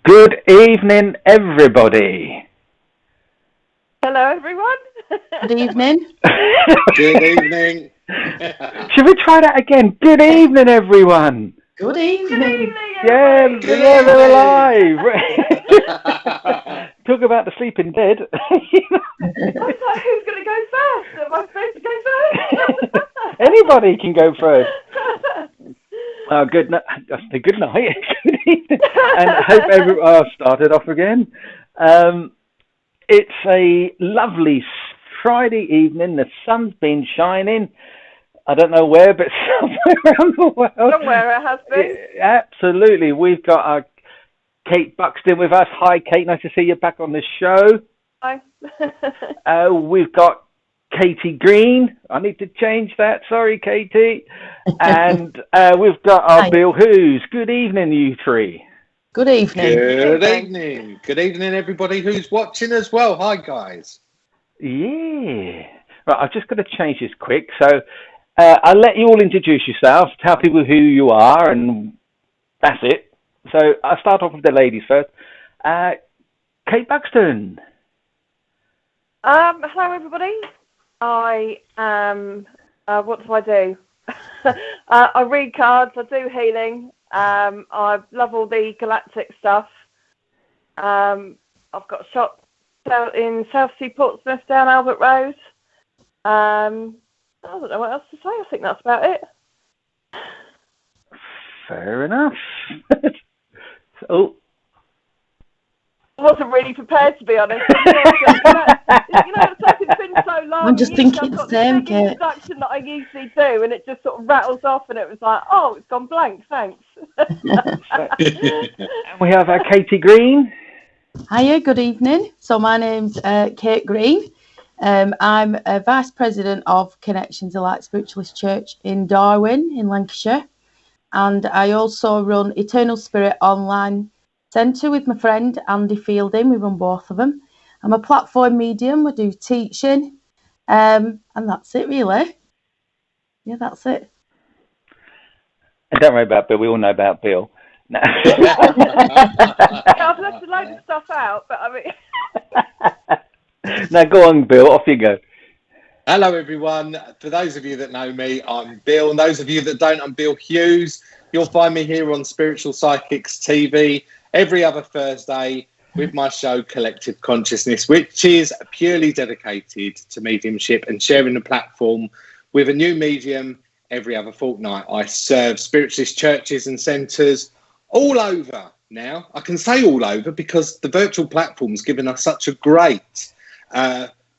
Good evening, everybody. Hello, everyone. Good evening. Good evening. Should we try that again? Good evening, everyone. Good Good evening. evening, Yeah, everybody. Good yeah, they're evening. alive. Talk about the sleeping dead. I was like, who's going to go first? Am I supposed to go first? Anybody can go first. Good night. Good night. Good evening. And I hope everyone started off again. It's a lovely Friday evening. The sun's been shining. I don't know where, but somewhere around the world. Somewhere it has been. Yeah, absolutely. We've got our Kate Buxton with us. Hi, Kate. Nice to see you back on the show. Hi. We've got Katy Green. I need to change that. Sorry, Katy. And we've got our Hi. Bill Hughes. Good evening, you three. Good evening. Good evening. Good evening, everybody who's watching as well. Hi, guys. Yeah. Right, I've just got to change this quick. So I'll let you all introduce yourselves, tell people who you are, and that's it. So I'll start off with the ladies first. Kate Buxton. Hello, everybody. I am. What do I do? I read cards. I do healing. I love all the galactic stuff. I've got a shop in South Sea Portsmouth down Albert Road. I don't know what else to say. I think that's about it. Fair enough. Oh. I wasn't really prepared, to be honest. It's like it's been so long. I'm just thinking I've got the same, big Kate. introduction that I usually do, and it just sort of rattles off, and it was like, oh, it's gone blank, thanks. And we have Katy Green. Hiya, good evening. So my name's Kate Green. I'm a Vice President of Connections of Light Spiritualist Church in Darwin in Lancashire. And I also run Eternal Spirit Online Centre with my friend Andy Fielding. We run both of them. I'm a platform medium. We do teaching. And that's it, really. Yeah, that's it. And don't worry about Bill. We all know about Bill. No. I've left a load of stuff out, but I mean... Now go on, Bill. Off you go. Hello, everyone. For those of you that know me, I'm Bill. And those of you that don't, I'm Bill Hughes. You'll find me here on Spiritual Psychics TV every other Thursday with my show Collective Consciousness, which is purely dedicated to mediumship and sharing the platform with a new medium every other fortnight. I serve spiritualist churches and centres all over now. I can say all over because the virtual platform's given us such a great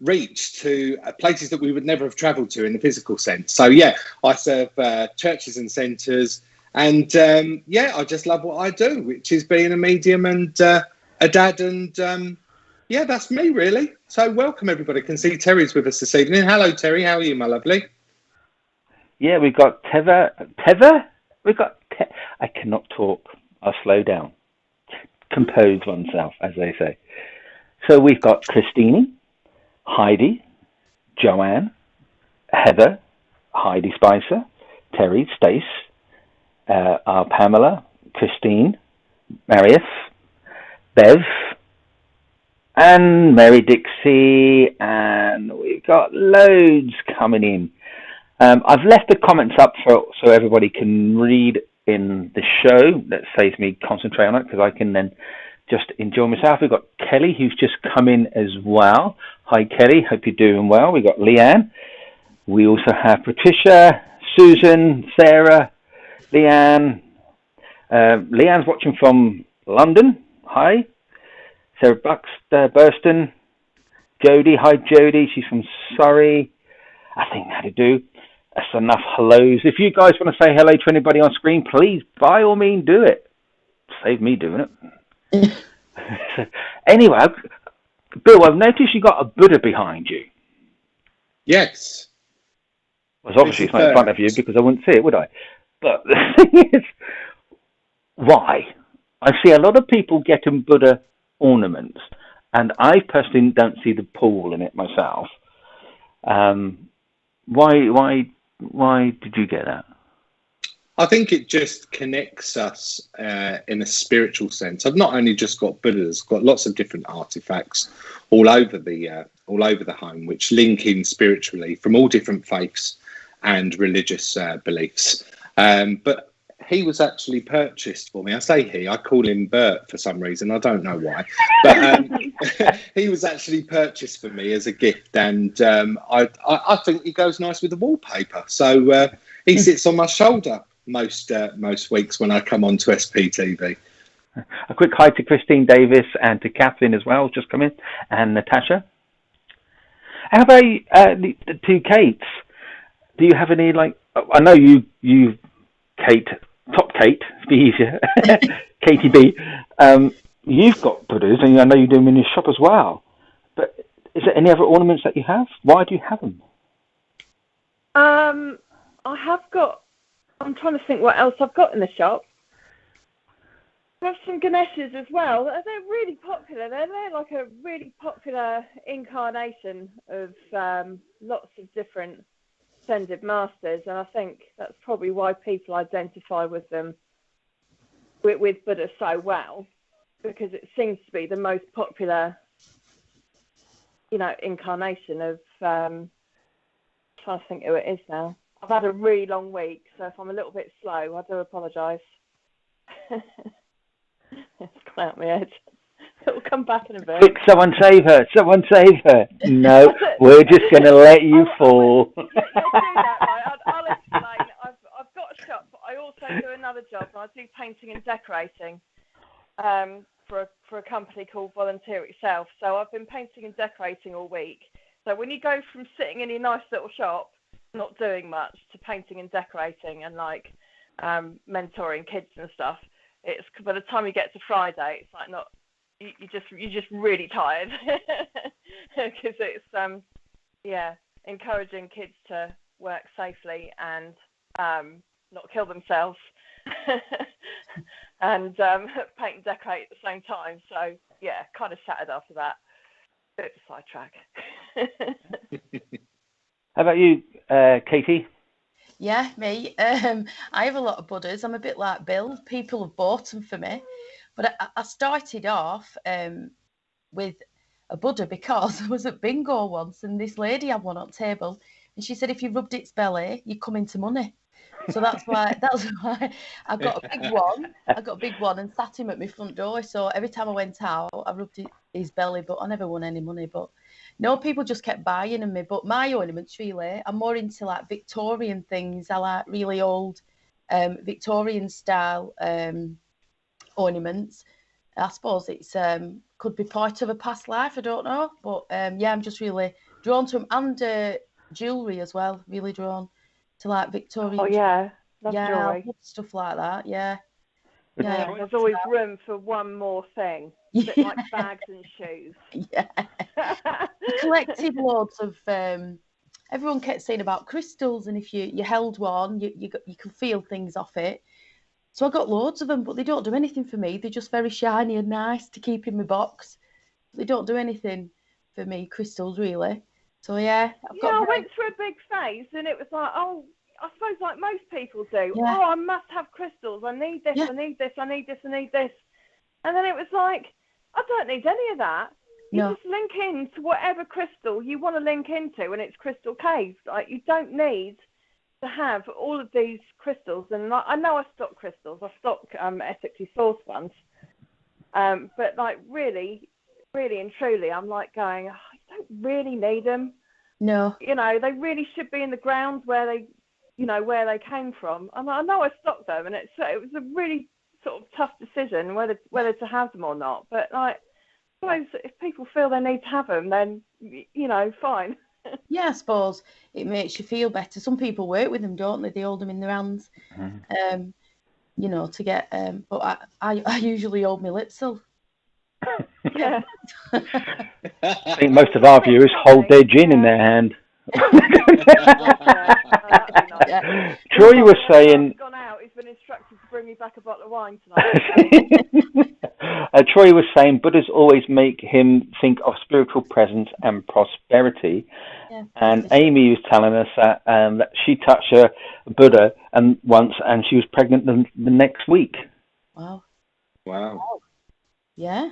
reach to places that we would never have travelled to in the physical sense. So, yeah, I serve churches and centres. And, I just love what I do, which is being a medium and a dad. And, that's me, really. So welcome, everybody. I can see Terry's with us this evening. Hello, Terry. How are you, my lovely? Yeah, we've got Teva? I cannot talk. I'll slow down. Compose oneself, as they say. So we've got Christine, Heidi, Joanne, Heather, Heidi Spicer, Terry, Stace, our Pamela, Christine, Marius, Bev, and Mary Dixie, and we've got loads coming in. I've left the comments up so everybody can read in the show. That saves me concentrating on it because I can then just enjoy myself. We've got Kelly, who's just come in as well. Hi, Kelly. Hope you're doing well. We've got Leanne. We also have Patricia, Susan, Sarah, Leanne. Leanne's watching from London. Hi. Sarah Buxton. Jodie. Hi, Jodie. She's from Surrey. I think that'll do. That's enough hellos. If you guys want to say hello to anybody on screen, please, by all means, do it. Save me doing it. Anyway, Bill, I've noticed you got a Buddha behind you. Yes. Well, obviously it's not in front of you because I wouldn't see it, would I? But the thing is, why? I see a lot of people getting Buddha ornaments, and I personally don't see the pull in it myself. Why did you get that? I think it just connects us in a spiritual sense. I've not only just got Buddhas, got lots of different artifacts all over the home, which link in spiritually from all different faiths and religious beliefs. But he was actually purchased for me. I say he, I call him Bert for some reason. I don't know why. But he was actually purchased for me as a gift. And I think he goes nice with the wallpaper. So he sits on my shoulder most weeks when I come on to SPTV. A quick hi to Christine Davis and to Kathleen as well, just come in, and Natasha. How about the two Kates? Do you have any, like, I know you Kate, Top Kate, to be easier, Katy B, you've got Buddhas, and I know you do them in your shop as well. But is there any other ornaments that you have? Why do you have them? I have got, I'm trying to think what else I've got in the shop. I have some Ganeshas as well. They're really popular. They're like a really popular incarnation of lots of different ascended masters, and I think that's probably why people identify with them, with Buddha so well, because it seems to be the most popular, incarnation of. I'm trying to think who it is now. I've had a really long week, so if I'm a little bit slow, I do apologise. It's gone out my head. It'll come back in a bit. Quick, someone save her! Someone save her! No, we're just going to let you fall. Yeah, do that, right? I'll explain. I've got a shop, but I also do another job. I do painting and decorating for a company called Volunteer Itself. So I've been painting and decorating all week. So when you go from sitting in your nice little shop, not doing much, to painting and decorating and like mentoring kids and stuff, it's by the time you get to Friday, it's like not. You're just really tired because it's encouraging kids to work safely and not kill themselves and paint and decorate at the same time. So yeah, kind of shattered after that. Bit of a sidetrack. How about you, Katie? Yeah, me. I have a lot of Buddhas. I'm a bit like Bill. People have bought them for me. But I started off with a Buddha because I was at bingo once and this lady had one on table and she said if you rubbed its belly, you come into money. So that's why I got a big one. I got a big one and sat him at my front door. So every time I went out, I rubbed his belly, but I never won any money. But no, people just kept buying them me. But my ornaments, really, I'm more into like Victorian things. I like really old Victorian style ornaments. I suppose it's could be part of a past life, I don't know, but I'm just really drawn to them, and jewellery as well, really drawn to like Victorian. Oh yeah, love jewellery. Stuff like that. Yeah. There's always room for one more thing, a bit like bags and shoes. Yeah. I collected loads of everyone kept saying about crystals, and if you held one, you can feel things off it. So I got loads of them, but they don't do anything for me. They're just very shiny and nice to keep in my box. They don't do anything for me, crystals, really. So yeah, I went through a big phase, and it was like, oh, I suppose like most people do. Yeah. Oh, I must have crystals. I need this. I need this. I need this. I need this. And then it was like, I don't need any of that. You just link into whatever crystal you want to link into, and it's crystal caves. Like, you don't need to have all of these crystals. And I know I stock crystals. I stock ethically sourced ones. But like really and truly, I'm like going, I don't really need them. No. They really should be in the ground where they came from. And I know I stocked them, and it was a really sort of tough decision whether to have them or not. But like, I suppose if people feel they need to have them, then fine. Yeah, I suppose it makes you feel better. Some people work with them, don't they? They hold them in their hands, to get. But I usually hold my Litzel. Yeah. I think most of our viewers hold their gin in their hand. Troy, you were saying. Gone out. He's been instructed to bring me back a bottle of wine tonight. Troy was saying Buddhas always make him think of spiritual presence and prosperity. Yeah. And Amy was telling us that she touched a Buddha once and she was pregnant the next week. Wow. Yeah.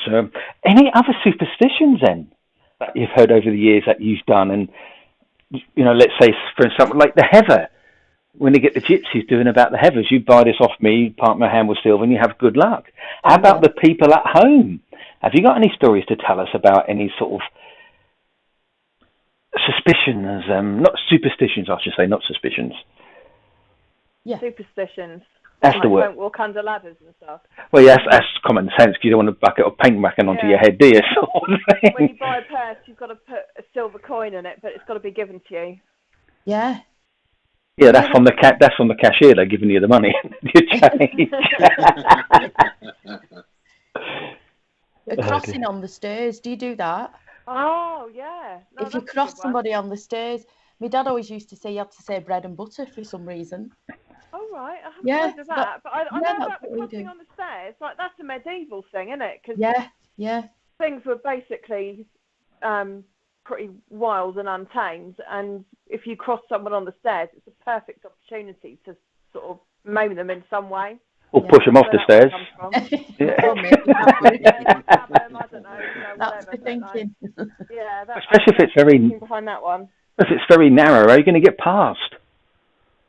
So, any other superstitions then that you've heard over the years that you've done? And, let's say, for example, like the heather. When you get the gypsies doing about the heathers, you buy this off me, part my hand with silver, and you have good luck. How about the people at home? Have you got any stories to tell us about any sort of suspicions? Not superstitions, I should say, not suspicions. Yeah. Superstitions. That's the word. Don't walk under ladders and stuff. Well, yes, that's common sense, because you don't want a bucket of paint whacking onto your head, do you? Sort of thing. When you buy a purse, you've got to put a silver coin in it, but it's got to be given to you. Yeah. Yeah, that's from the cashier. They're giving you the money. You change. Crossing on the stairs. Do you do that? Oh yeah. No, if you cross somebody on the stairs, my dad always used to say you had to say bread and butter for some reason. Oh right, I haven't heard of that, but I know about the crossing on the stairs. Like that's a medieval thing, isn't it? Cause things were basically pretty wild and untamed, and if you cross someone on the stairs, it's a perfect opportunity to sort of moan them in some way. Or push them off the stairs. That's the thinking. Yeah, especially if it's very behind that one. If it's very narrow, are you going to get past?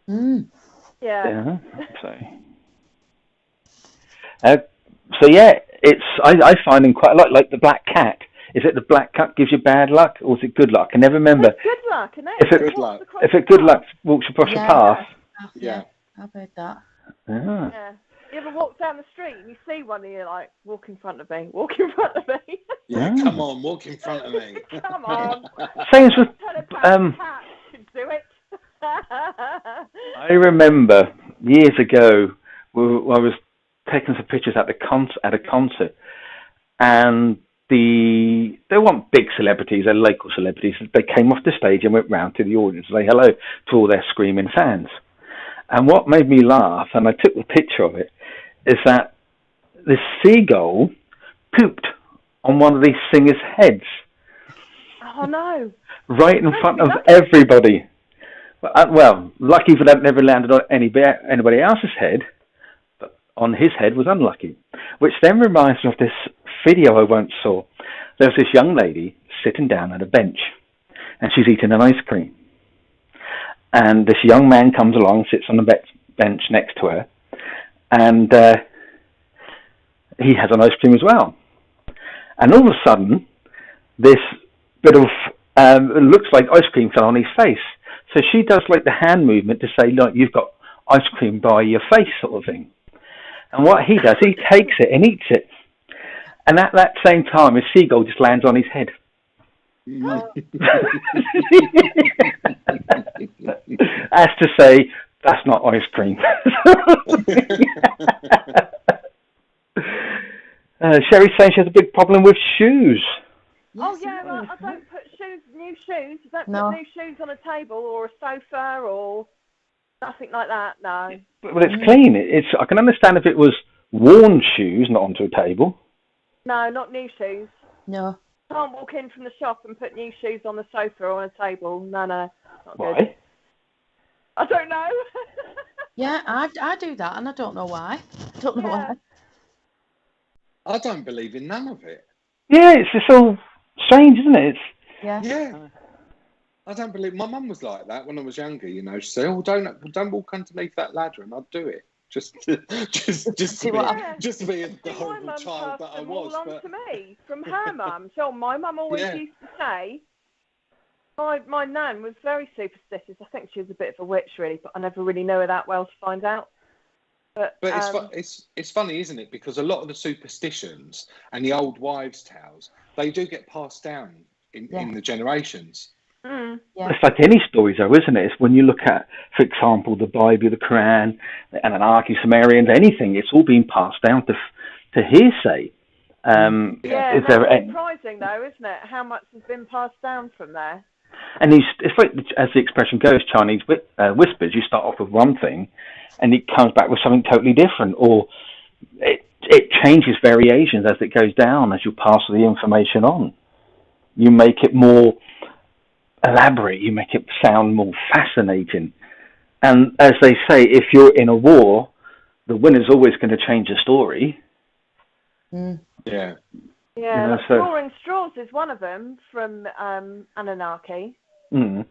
Yeah. So yeah, I find them quite a lot, like the black cat. Is it the black cat gives you bad luck, or is it good luck? I can never remember. It's good luck, isn't it? If it good luck walks across the path. Yeah, I've heard that. Yeah. You ever walk down the street and you see one and you're like, walk in front of me, walk in front of me. Yeah, come on, walk in front of me. Come on. Same with cat should do it. I remember years ago, I was taking some pictures at a concert, and they weren't big celebrities, they're local celebrities. They came off the stage and went round to the audience to say hello to all their screaming fans. And what made me laugh, and I took the picture of it, is that this seagull pooped on one of these singers' heads. Oh no! Right in front of everybody. Well, lucky for that, never landed on anybody else's head, but on his head was unlucky. Which then reminds me of this video I once saw. There was this young lady sitting down at a bench, and she's eating an ice cream. And this young man comes along, sits on the bench next to her, and he has an ice cream as well. And all of a sudden, this bit of, it looks like ice cream fell on his face. So she does like the hand movement to say, like, you've got ice cream by your face sort of thing. And what he does, he takes it and eats it. And at that same time, his seagull just lands on his head. As to say, that's not ice cream. Sherry's saying she has a big problem with shoes. Oh yeah, well, I don't put new shoes. You don't put new shoes on a table or a sofa or nothing like that. No. But it's clean. I can understand if it was worn shoes, not onto a table. No, not new shoes. No. Can't walk in from the shop and put new shoes on the sofa or on a table. No, not Why? Good. I don't know. Yeah, I do that, and I don't know why. I don't know why. I don't believe in none of it. Yeah, it's just all strange, isn't it? Yeah. I don't believe. My mum was like that when I was younger. You know, she said, "Oh, don't walk underneath that ladder," and I'd do it. Just to be the horrible child that I was. All on to me from her mum. So my mum always used to say, my nan was very superstitious. I think she was a bit of a witch, really, but I never really know her that well to find out. But it's funny, isn't it? Because a lot of the superstitions and the old wives' tales, they do get passed down in the generations. Mm. Yeah. It's like any stories, though, isn't it? It's when you look at, for example, the Bible, the Quran, and Anarchy, Sumerians, anything, it's all been passed down to hearsay. That's surprising, though, isn't it? How much has been passed down from there? And it's like, as the expression goes, Chinese whispers. You start off with one thing, and it comes back with something totally different, or it changes variations as it goes down, as you pass the information on. You make it more elaborate, you make it sound more fascinating. And as they say, if you're in a war, the winner's always going to change the story. Mm. Yeah. Yeah, like Drawing Straws is one of them from Anunnaki. Mm.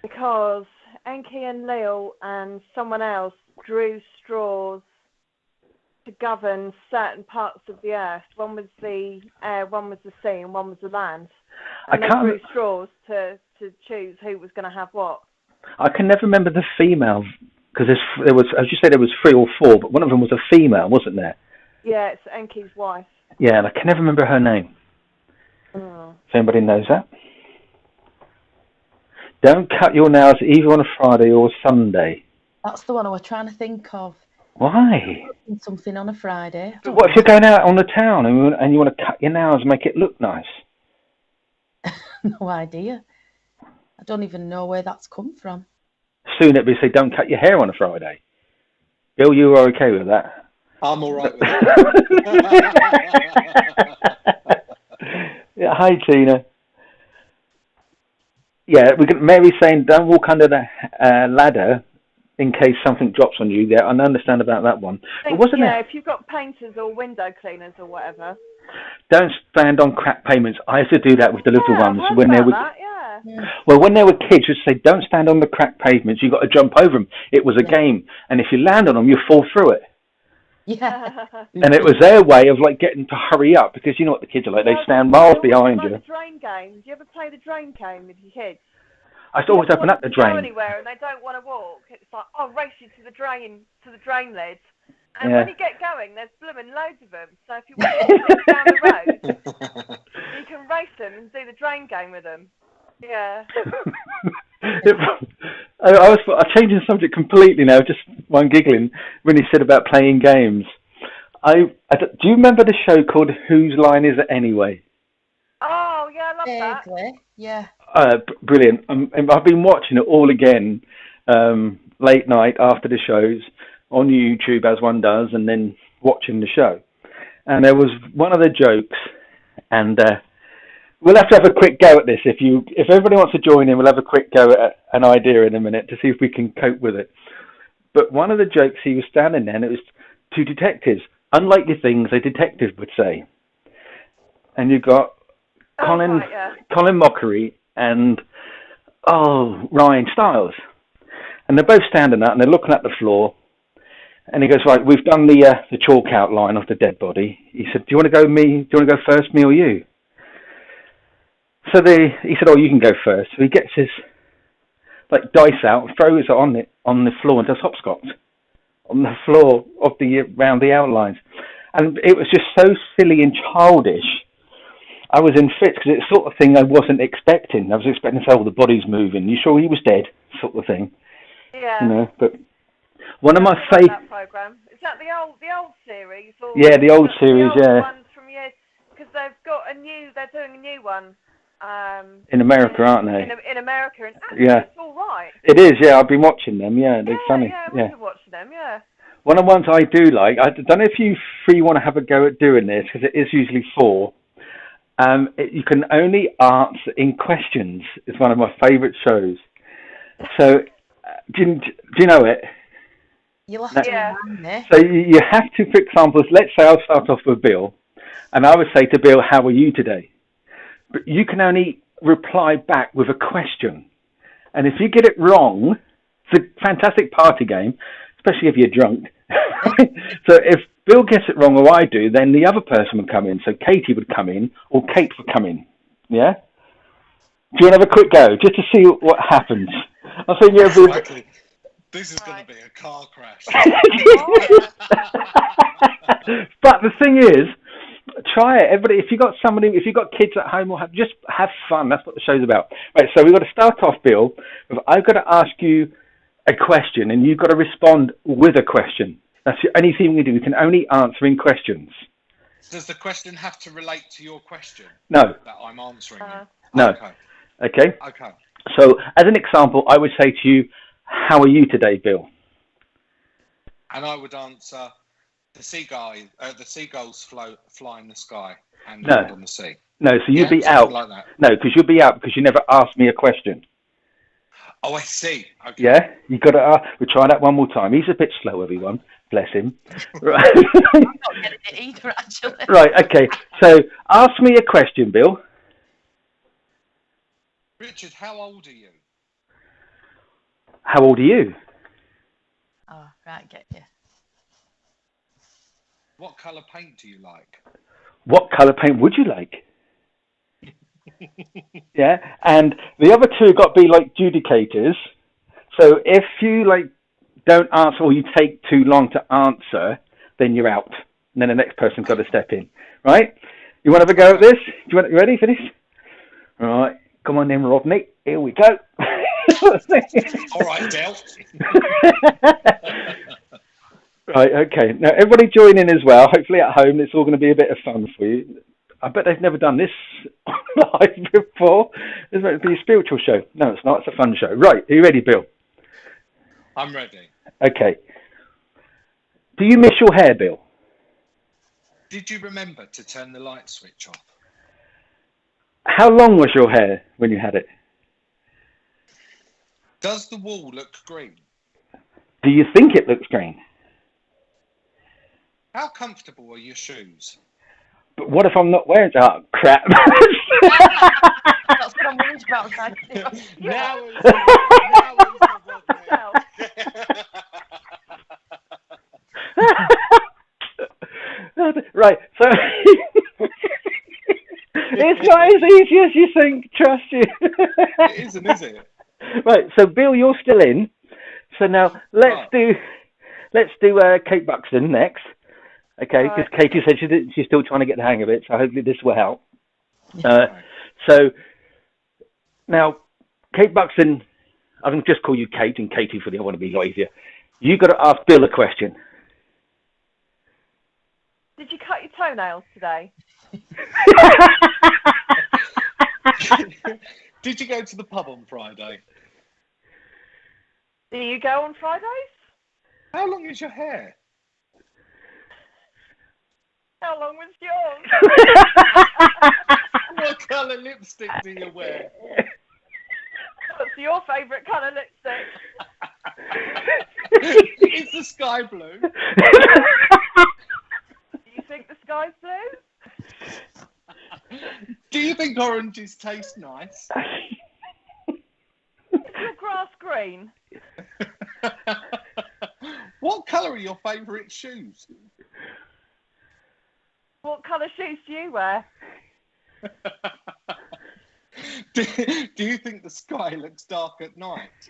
Because Enki and Lil and someone else drew straws to govern certain parts of the earth. One was the air, one was the sea, and one was the land. And they drew straws to choose who was going to have what. I can never remember the female, because there was, as you said, there was 3 or 4, but one of them was a female, wasn't there? Yeah, it's Enki's wife. Yeah, and I can never remember her name. Oh. If anybody knows that. Don't cut your nails either on a Friday or Sunday. That's the one I was trying to think of. Why? Something on a Friday. What if you're going out on the town and you want to cut your nails and make it look nice? No idea. I don't even know where that's come from. Soon it'll be say, don't cut your hair on a Friday. Bill, you are okay with that? I'm all right with that. Yeah, hi, Tina. Yeah, Mary's saying don't walk under the ladder in case something drops on you. There, I understand about that one. But wasn't it? If you've got painters or window cleaners or whatever. Don't stand on crack pavements. I used to do that with the little ones when they were. Yeah. Well, when they were kids, you'd say, "Don't stand on the crack pavements. You got to jump over them." It was a game, and if you land on them, you fall through it. Yeah. And it was their way of like getting to hurry up, because you know what the kids are like. They stand miles behind you. The drain game. Do you ever play the drain game with your kids? I used to always open up the drain. Go anywhere and they don't want to walk. It's like, oh, race you to the drain lid. And when you get going, there's blooming loads of them. So if you want to get down the road, you can race them and do the drain game with them. Yeah. I'm changing the subject completely now, just one giggling when he said about playing games. Do you remember the show called Whose Line Is It Anyway? Oh, yeah, I love that. Yeah. Brilliant. I've been watching it all again late night after the shows on YouTube, as one does, and then watching the show. And there was one of the jokes, and we'll have to have a quick go at this. If everybody wants to join in, we'll have a quick go at an idea in a minute to see if we can cope with it. But one of the jokes, he was standing there, and it was two detectives. Unlikely things a detective would say. And you've got Colin Mockery and Ryan Stiles. And they're both standing up, and they're looking at the floor. And he goes, right, we've done the chalk outline of the dead body. He said, do you want to go first, me or you? So he said, oh, you can go first. So he gets his dice out, throws it on the floor, and does hopscotch on the floor of around the outlines. And it was just so silly and childish. I was in fits because it's the sort of thing I wasn't expecting. I was expecting to say, oh, the body's moving. You sure he was dead? Sort of thing. Yeah. You know, but one of my favourite program. Is that the old series? Or yeah, the old series. The old yeah. Ones from years, because they're doing a new one. In America, aren't they? In America, and actually, it's all right. It is, yeah. I've been watching them. Yeah, they're funny. Yeah, we've been watching them. Yeah. One of the ones I do like. I don't know if you three want to have a go at doing this, because it is usually 4. You can only answer in questions. It's one of my favourite shows. So, do you know it? You'll have to remind me. So you have to, for example, let's say I'll start off with Bill, and I would say to Bill, how are you today? But you can only reply back with a question. And if you get it wrong, it's a fantastic party game, especially if you're drunk. So if Bill gets it wrong or I do, then the other person would come in. So Katie would come in, or Kate would come in. Yeah? Do you want to have a quick go, just to see what happens? I think exactly. This is going to be a car crash. But the thing is, try it. Everybody, if you've got kids at home, or just have fun. That's what the show's about. Right, so we've got to start off, Bill. I've got to ask you a question, and you've got to respond with a question. That's the only thing we do. We can only answer in questions. Does the question have to relate to your question? No. That I'm answering you? No. Okay. So, as an example, I would say to you, how are you today, Bill? And I would answer, The seagulls fly in the sky and No. land on the sea. No, so you'd be out. Like that. No, because you'll be out because you never asked me a question. Oh, I see. Okay. Yeah, you got to. We'll try that one more time. He's a bit slow, everyone. Bless him. Right. I'm not getting it either, actually. Right. Okay. So, ask me a question, Bill. Richard, how old are you? How old are you? Oh, right, get you. What colour paint do you like? What colour paint would you like? Yeah, and the other two got to be like judicators. So if you don't answer or you take too long to answer, then you're out. And then the next person's got to step in. Right? You want to have a go at this? You ready for this? All right. Come on then, Rodney. Here we go. All right, Del. Right, okay. Now, everybody join in as well. Hopefully at home, it's all going to be a bit of fun for you. I bet they've never done this live before. It's meant to be a spiritual show. No, it's not. It's a fun show. Right, are you ready, Bill? I'm ready. Okay. Do you miss your hair, Bill? Did you remember to turn the light switch off? How long was your hair when you had it? Does the wall look green? Do you think it looks green? How comfortable are your shoes? But what if I'm not wearing it? Oh, crap. That's what I'm worried about. Now Right, so it's not as easy as you think, trust you. It isn't, is it? Right, so Bill, you're still in. So now let's do Kate Buxton next. Okay, because Katie said she's still trying to get the hang of it, so hopefully this will help. So now, Kate Buxton, I can just call you Kate and Katie for the I want to be easier. You got to ask Bill a question. Did you cut your toenails today? Did you go to the pub on Friday? Do you go on Fridays? How long is your hair? How long was yours? What colour lipstick do you wear? What's your favourite colour lipstick? It's the sky blue. Do you think the sky's blue? Do you think oranges taste nice? Is your grass green? What colour are your favourite shoes? What colour shoes do you wear? Do you think the sky looks dark at night?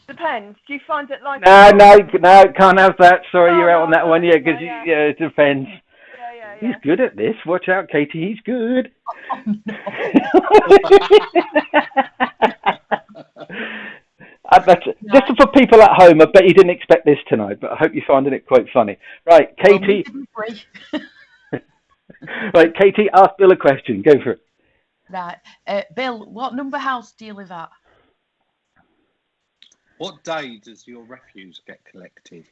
Depends. Do you find it like... No, can't have that. Sorry, you're out on that one. Yeah, because it depends. Yeah. He's good at this. Watch out, Katie. He's good. Oh, no. Just for people at home, I bet you didn't expect this tonight, but I hope you're finding it quite funny. Right, Katie. Right, Katie, ask Bill a question. Go for it. Right. Bill, what number house do you live at? What day does your refuse get collected?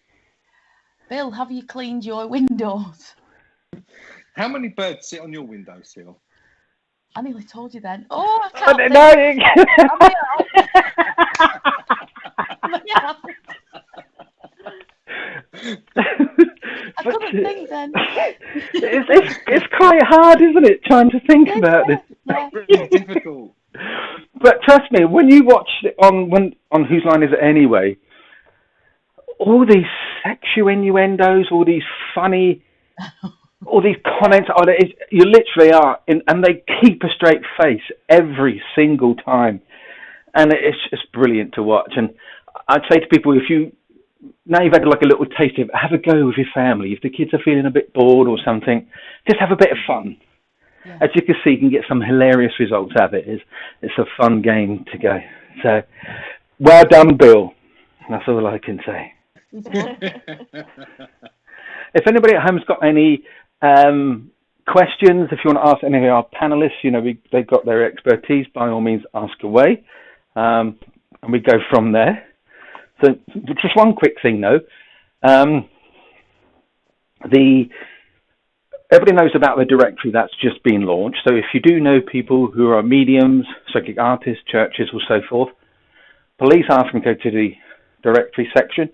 Bill, have you cleaned your windows? How many birds sit on your windowsill? I nearly told you then. Oh, I can't I couldn't think then. It's quite hard, isn't it, trying to think about this? Yeah. Really difficult. But trust me, when you watch it on Whose Line Is It Anyway, all these sexual innuendos, all these funny, all these comments, you literally are, and they keep a straight face every single time. And it's just brilliant to watch. And I'd say to people, now you've had like a little taste of it, have a go with your family. If the kids are feeling a bit bored or something, just have a bit of fun. Yeah. As you can see, you can get some hilarious results out of it. It's a fun game to go. So, well done, Bill. That's all I can say. If anybody at home's got any questions, if you want to ask any of our panelists, they've got their expertise, by all means, ask away. And we go from there. So just one quick thing though. Everybody knows about the directory that's just been launched. So if you do know people who are mediums, psychic artists, churches, or so forth, please ask them to go to the directory section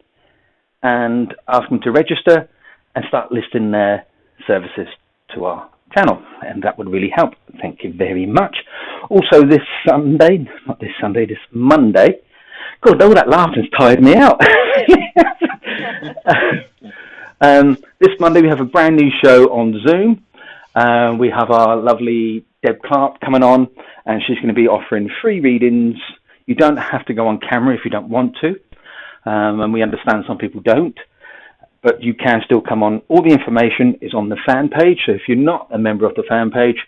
and ask them to register and start listing their services to our channel, and that would really help. Thank you very much. Also this Monday, God, all that laughing's tired me out. This Monday we have a brand new show on Zoom. We have our lovely Deb Clark coming on, and she's going to be offering free readings. You don't have to go on camera if you don't want to, and we understand some people don't, but you can still come on. All the information is on the fan page, so if you're not a member of the fan page,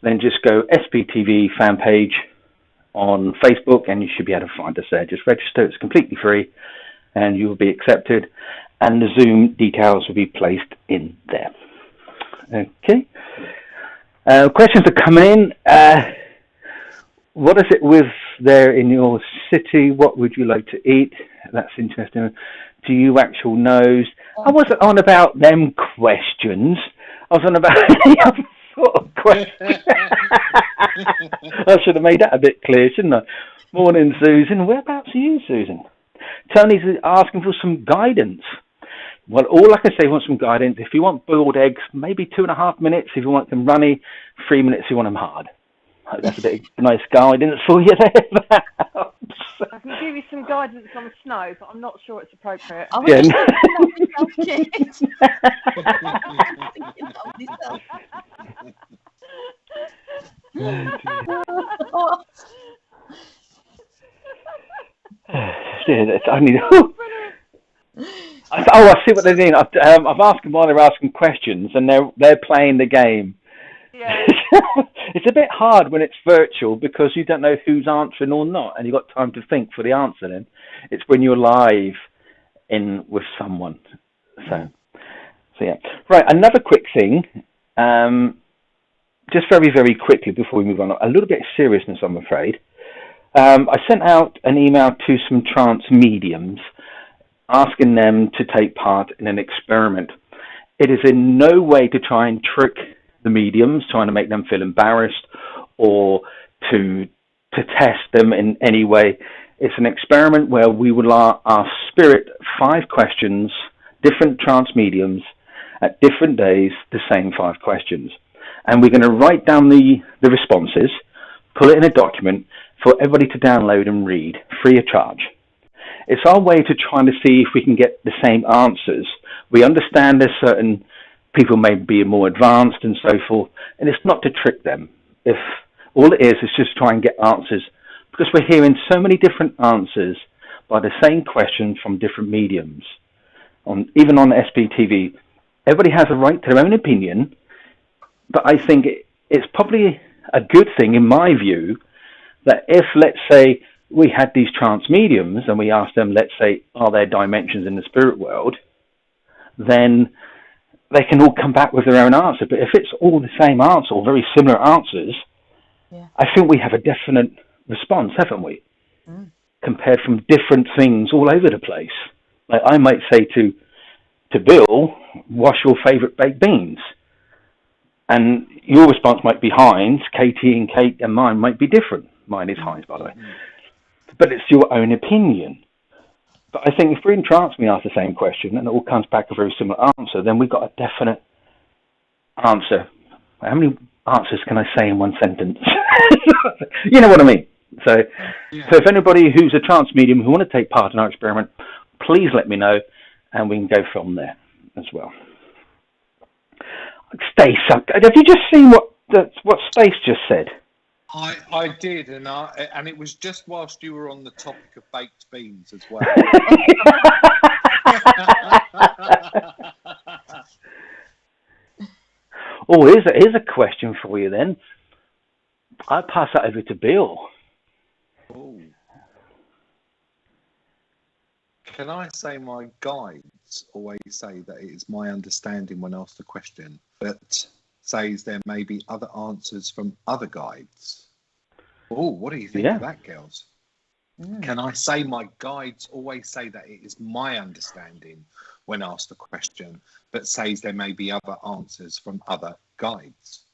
then just go SPTV fan page on Facebook and you should be able to find us there. Just register, it's completely free, and you will be accepted, and the Zoom details will be placed in there. Okay. Questions are coming in. What is it with there in your city? What would you like to eat? That's interesting. Do you actual knows? I wasn't on about them questions. I was on about the other sort of questions. I should have made that a bit clear, shouldn't I? Morning, Susan. Whereabouts are you, Susan? Tony's asking for some guidance. Well, all I can say, want some guidance. If you want boiled eggs, maybe 2.5 minutes. If you want them runny, 3 minutes if you want them hard. That's a bit of nice guidance for you there. I can give you some guidance on snow, but I'm not sure it's appropriate. I was just thinking I see what they're doing. I've asked them while they're asking questions, and they're playing the game. Yeah. It's a bit hard when it's virtual because you don't know who's answering or not, and you've got time to think for the answer then. It's when you're live in with someone. So yeah. Right, another quick thing, just very, very quickly before we move on, a little bit of seriousness, I'm afraid. I sent out an email to some trance mediums asking them to take part in an experiment. It is in no way to try and trick the mediums, trying to make them feel embarrassed or to test them in any way. It's an experiment where we will ask spirit 5 questions, different trance mediums at different days, the same 5 questions. And we're going to write down the responses, put it in a document for everybody to download and read, free of charge. It's our way to try to see if we can get the same answers. We understand there's certain people may be more advanced and so forth, and it's not to trick them. If all it is just try and get answers, because we're hearing so many different answers by the same question from different mediums. Even on SPTV, everybody has a right to their own opinion, but I think it's probably a good thing, in my view, that if, let's say, we had these trance mediums and we asked them, let's say, are there dimensions in the spirit world, then they can all come back with their own answer. But if it's all the same answer or very similar answers, I think we have a definite response, haven't we? Compared from different things all over the place. Like I might say to Bill, what's your favourite baked beans? And your response might be Heinz, Katie and Kate and mine might be different. Mine is Heinz, by the way. But it's your own opinion. But I think if we're in trance, we ask the same question and it all comes back a very similar answer, then we've got a definite answer. How many answers can I say in one sentence? You know what I mean? So if anybody who's a trance medium who want to take part in our experiment, please let me know and we can go from there as well. Stace, have you just seen what Stace just said? I did, and it was just whilst you were on the topic of baked beans as well. Oh, here's a question for you then. I'll pass that over to Bill. Ooh. Can I say my guides always say that it is my understanding when asked the question that says there may be other answers from other guides? Oh, what do you think of that, girls? Can I say my guides always say that it is my understanding when asked a question, but says there may be other answers from other guides?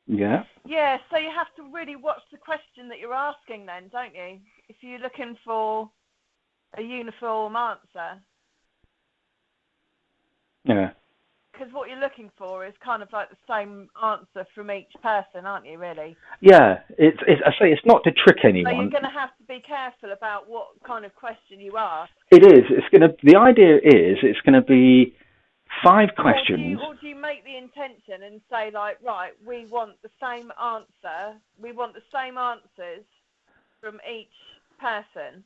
Yeah. Yeah, so you have to really watch the question that you're asking then, don't you? If you're looking for a uniform answer. Yeah. Because what you're looking for is kind of like the same answer from each person, aren't you, really? Yeah, I say it's not to trick anyone. So you're going to have to be careful about what kind of question you ask. It is. The idea is it's going to be 5 questions. Or do you make the intention and say, like, right, we want the same answer, we want the same answers from each person?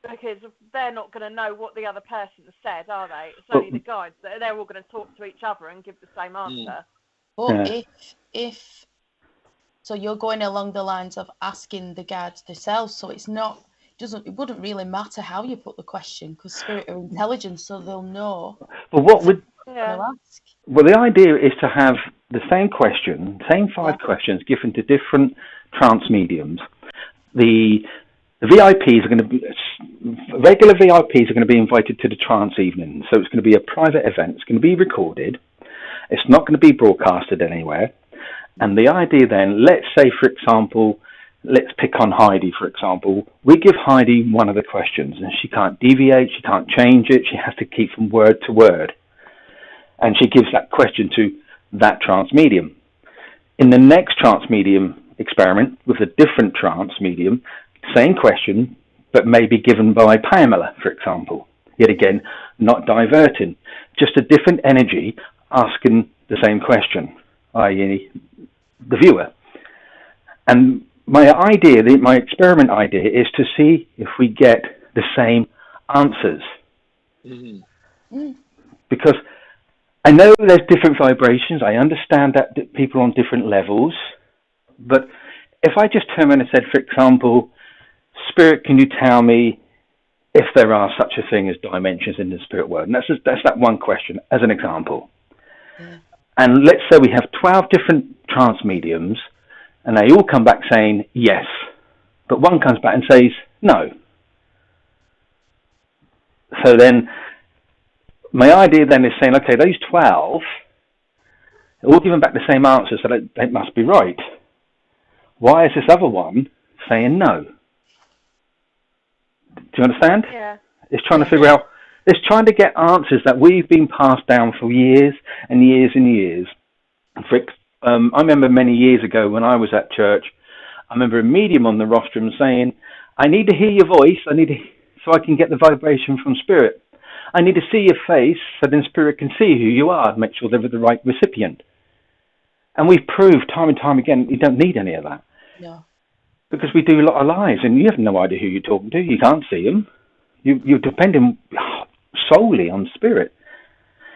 Because they're not going to know what the other person has said, are they? It's only the guides. They're all going to talk to each other and give the same answer. But if so, you're going along the lines of asking the guides themselves, so it wouldn't really matter how you put the question, because spirit are intelligent, so they'll know. But what would ask. Well, the idea is to have the same 5 questions given to different trance mediums. The VIPs are going to be regular VIPs are going to be invited to the trance evening, so it's going to be a private event. It's going to be recorded. It's not going to be broadcasted anywhere. And the idea then, let's say, for example, let's pick on Heidi, for example. We give Heidi one of the questions, and she can't deviate, she can't change it, she has to keep from word to word. And she gives that question to that trance medium. In the next trance medium experiment, with a different trance medium, same question, but maybe given by Pamela, for example. Yet again, not diverting, just a different energy asking the same question, i.e. the viewer. And my experiment idea is to see if we get the same answers. Mm-hmm. Because I know there's different vibrations. I understand that people are on different levels. But if I just turn around and said, for example, Spirit, can you tell me if there are such a thing as dimensions in the spirit world? And that's that one question as an example. Yeah. And let's say we have 12 different trance mediums, and they all come back saying yes, but one comes back and says no. So then my idea then is saying, okay, those 12 are all giving back the same answer, so they must be right. Why is this other one saying no? Do you understand? Yeah. It's trying to figure out, it's trying to get answers that we've been passed down for years and years and years. I remember many years ago when I was at church, I remember a medium on the rostrum saying, I need to hear your voice, so I can get the vibration from spirit. I need to see your face so then spirit can see who you are and make sure they're the right recipient. And we've proved time and time again you don't need any of that. No. Because we do a lot of lies and you have no idea who you're talking to. You can't see them. You're depending solely on spirit.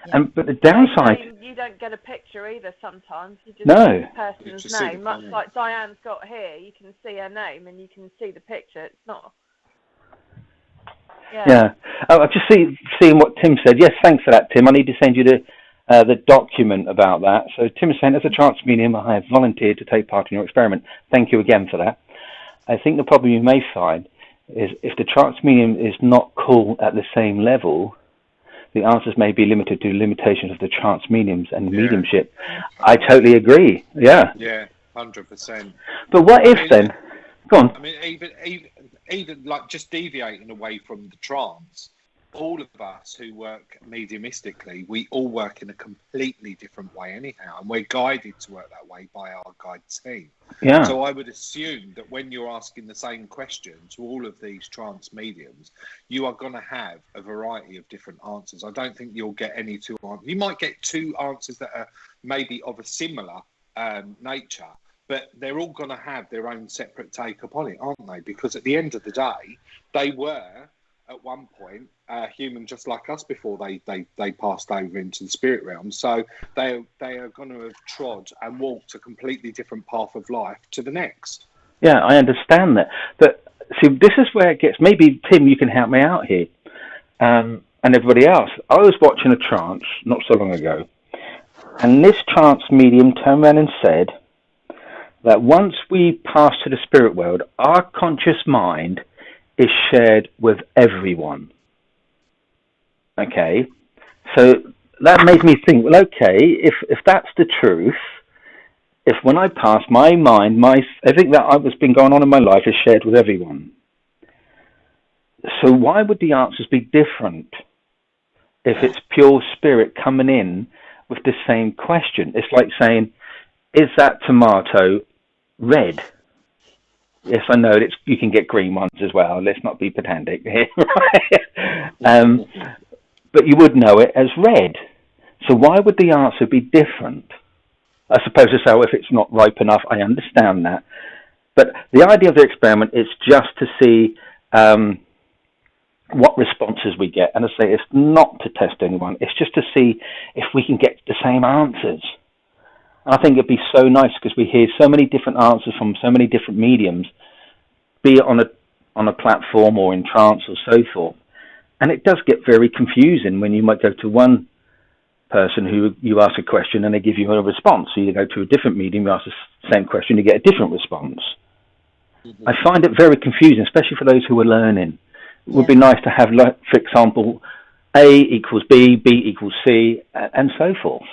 Yeah. But the downside... You don't get a picture either sometimes. You just no. see the person's name. Much like Diane's got here. You can see her name and you can see the picture. It's not... Yeah. I've just seeing what Tim said. Yes, thanks for that, Tim. I need to send you the document about that. So Tim is saying, as a trance medium, I have volunteered to take part in your experiment. Thank you again for that. I think the problem you may find is if the trance medium is not called at the same level, the answers may be limited to limitations of the trance mediums and mediumship. I totally agree. Yeah. Yeah, 100%. But what if then? Go on. I mean, even like just deviating away from the trance, all of us who work mediumistically, we all work in a completely different way anyhow, and we're guided to work that way by our guide team. Yeah. So I would assume that when you're asking the same question to all of these trance mediums, you are going to have a variety of different answers. I don't think you'll get any two answers. You might get 2 answers that are maybe of a similar nature, but they're all going to have their own separate take upon it, aren't they? Because at the end of the day, they were at one point human just like us before they passed over into the spirit realm. So they are going to have trod and walked a completely different path of life to the next. Yeah, I understand that. But see, this is where it gets, maybe Tim, you can help me out here, and everybody else. I was watching a trance not so long ago, and this trance medium turned around and said that once we pass to the spirit world, our conscious mind is shared with everyone. Okay, so that made me think, well, okay, if that's the truth, if when I pass, my mind, everything that has been going on in my life is shared with everyone. So why would the answers be different if it's pure spirit coming in with the same question? It's like saying, is that tomato red? Yes, I know you can get green ones as well. Let's not be pedantic here. But you would know it as red. So why would the answer be different? I suppose to say, if it's not ripe enough, I understand that. But the idea of the experiment is just to see what responses we get. And I say it's not to test anyone. It's just to see if we can get the same answers. And I think it'd be so nice because we hear so many different answers from so many different mediums, be it on a platform or in trance or so forth. And it does get very confusing when you might go to one person who you ask a question and they give you a response. So you go to a different medium, you ask the same question, you get a different response. Mm-hmm. I find it very confusing, especially for those who are learning. It would be nice to have, for example, A equals B, B equals C, and so forth.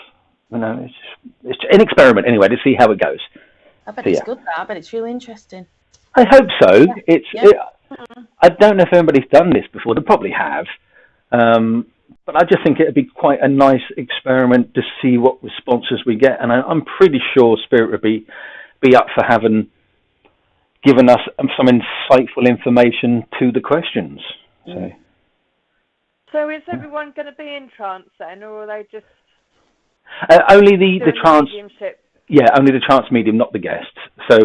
You know, it's an experiment anyway to see how it goes. I bet it's good, that. I bet it's really interesting. I hope so. I don't know if anybody's done this before. They probably have. But I just think it would be quite a nice experiment to see what responses we get. And I'm pretty sure Spirit would be up for given us some insightful information to the questions. So is everyone going to be in trance then, or are they just only the trance? Mediumship? Yeah, only the trance medium, not the guests. So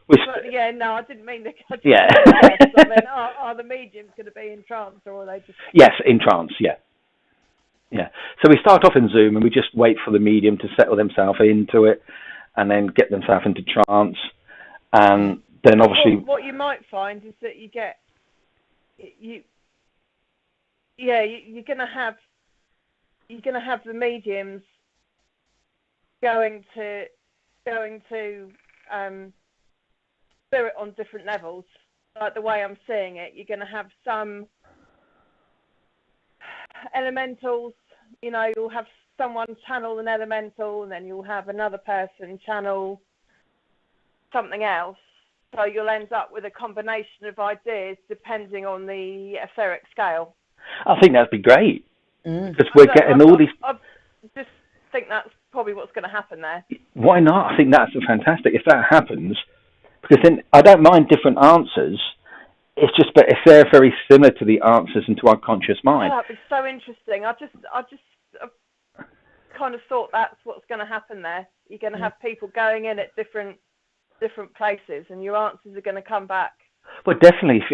no, I didn't mean the guests. Yeah. I mean, are the mediums going to be in trance, or are they just? Yes, in trance. Yeah. Yeah. So we start off in Zoom and we just wait for the medium to settle themselves into it, and then get themselves into trance, and then obviously what you might find is that you're gonna have the mediums going to spirit on different levels. Like the way I'm seeing it, you're gonna have some elementals. You know, you'll have someone channel an elemental, and then you'll have another person channel something else. So you'll end up with a combination of ideas depending on the etheric scale. I think that'd be great because we're getting all these. I just think that's probably what's going to happen there. Why not? I think that's fantastic if that happens, because then I don't mind different answers. It's just, but if they're very similar to the answers and to our conscious mind. Oh, that'd be so interesting. I just kind of thought that's what's going to happen there. You're going to have people going in at different places, and your answers are going to come back. Well, definitely. If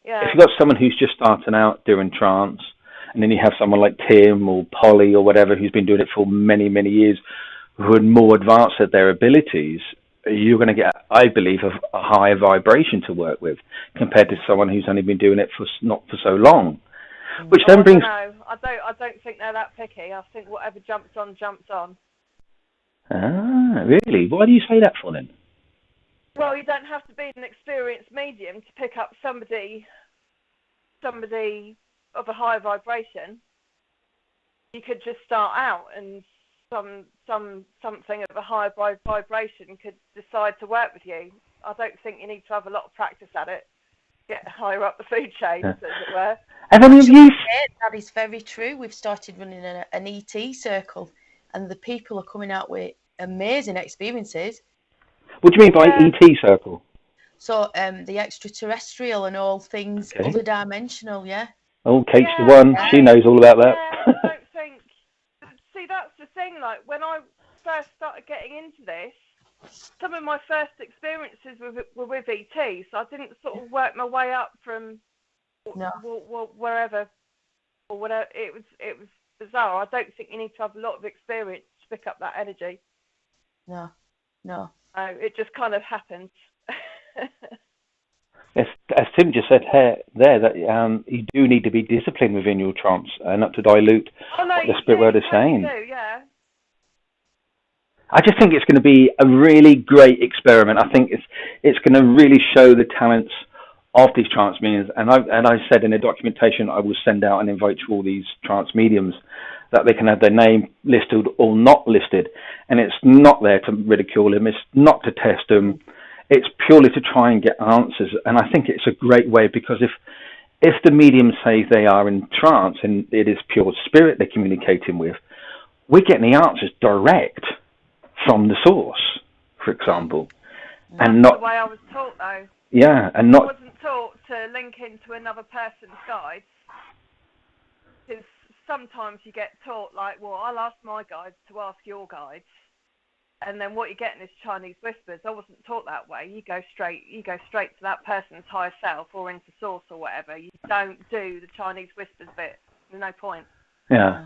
you've got someone who's just starting out doing trance, and then you have someone like Tim or Polly or whatever who's been doing it for many, many years, who are more advanced at their abilities, you're going to get, I believe, a higher vibration to work with compared to someone who's only been doing it for not for so long. Which then brings. I don't think they're that picky. I think whatever jumps on, jumps on. Ah, really? Why do you say that for then? Well, you don't have to be an experienced medium to pick up somebody of a high vibration. You could just start out, and something of a higher vibration could decide to work with you. I don't think you need to have a lot of practice at it. Get higher up the food chain, as it were. Have any of you? That is very true. We've started running an ET circle, and the people are coming out with amazing experiences. What do you mean by ET circle? So the extraterrestrial and all things other dimensional, yeah. Oh, Kate's the one. She knows all about that. I don't think. See, that's the thing. Like when I first started getting into this, some of my first experiences were with ET, so I didn't sort of work my way up from wherever or whatever. It was bizarre. I don't think you need to have a lot of experience to pick up that energy. No. It just kind of happens. Yes, as Tim just said there, that you do need to be disciplined within your trance and not to dilute what the spirit world is saying. You do, yeah. I just think it's going to be a really great experiment. I think it's going to really show the talents of these trance mediums. And I said in a documentation I will send out an invite to all these trance mediums that they can have their name listed or not listed. And it's not there to ridicule them. It's not to test them. It's purely to try and get answers. And I think it's a great way, because if the medium says they are in trance and it is pure spirit they're communicating with, we're getting the answers direct from the source, for example. And That's not the way I was taught, though. Yeah, and not. I wasn't taught to link into another person's guides, because sometimes you get taught, like, well, I'll ask my guides to ask your guides, and then what you're getting is Chinese whispers. I wasn't taught that way. You go straight to that person's higher self or into source or whatever. You don't do the Chinese whispers bit. There's no point. Yeah.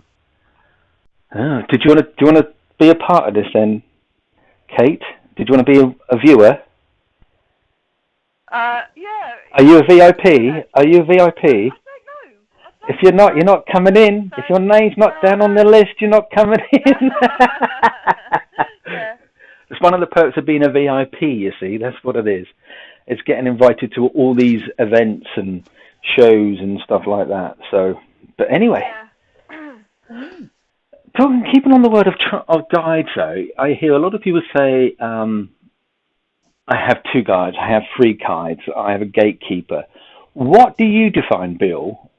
Oh, do you want to be a part of this then, Kate? Did you want to be a viewer? Yeah. Are you a VIP? Are you a VIP? I don't know. If you're not coming in. If your name's not down on the list, you're not coming in. Yeah. It's one of the perks of being a VIP, you see. That's what it is. It's getting invited to all these events and shows and stuff like that. So, but anyway. Yeah. Keeping on the word of guides, though, I hear a lot of people say, I have 2 guides, I have 3 guides, I have a gatekeeper. What do you define, Bill,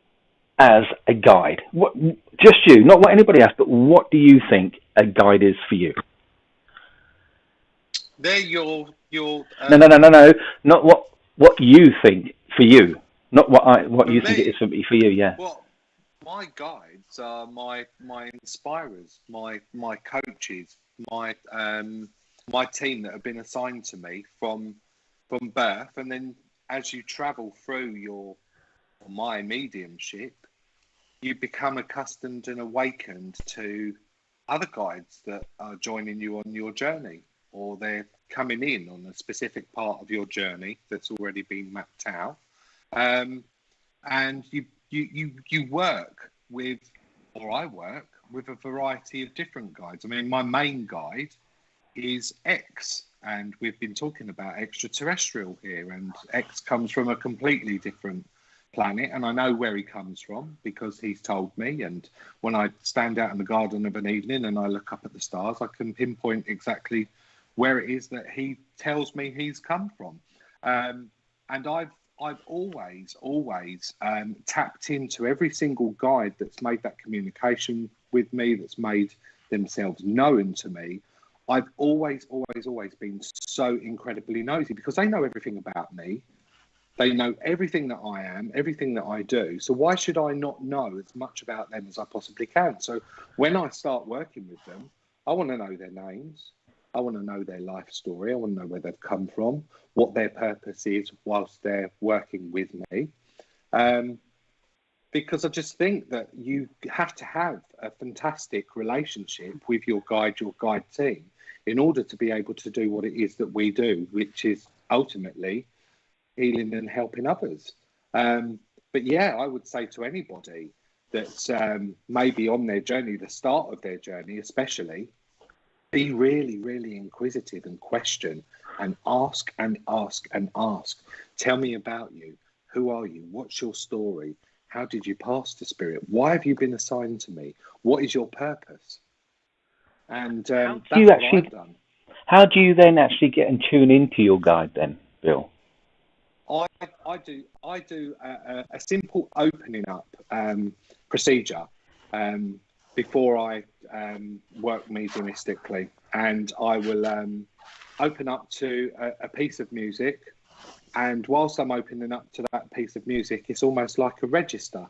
as a guide? What, just you, not what anybody else, but what do you think a guide is for you? They're your No. Not what you think for you, not what you think it is for you. Yeah. Well, my guides are my inspirers, my coaches, my team that have been assigned to me from birth, and then as you travel through my mediumship, you become accustomed and awakened to other guides that are joining you on your journey, or they're coming in on a specific part of your journey that's already been mapped out, and you work with, or I work with, a variety of different guides. I mean, my main guide is X, and we've been talking about extraterrestrial here, and X comes from a completely different planet, and I know where he comes from because he's told me. And when I stand out in the garden of an evening and I look up at the stars, I can pinpoint exactly where it is that he tells me he's come from. And I've always tapped into every single guide that's made that communication with me, that's made themselves known to me. I've always been so incredibly nosy, because they know everything about me. They know everything that I am, everything that I do. So why should I not know as much about them as I possibly can? So when I start working with them, I want to know their names. I want to know their life story. I want to know where they've come from, what their purpose is whilst they're working with me. Because I just think that you have to have a fantastic relationship with your guide team, in order to be able to do what it is that we do, which is ultimately healing and helping others. But yeah, I would say to anybody that's maybe on their journey, the start of their journey especially, be really, really inquisitive and question and ask and ask and ask. Tell me about you. Who are you? What's your story? How did you pass to spirit? Why have you been assigned to me? What is your purpose? And that's what I've done. How do you then actually get and tune into your guide then, Bill? I do a simple opening up procedure before I work mediumistically, and I will open up to a piece of music, and whilst I'm opening up to that piece of music, it's almost like a register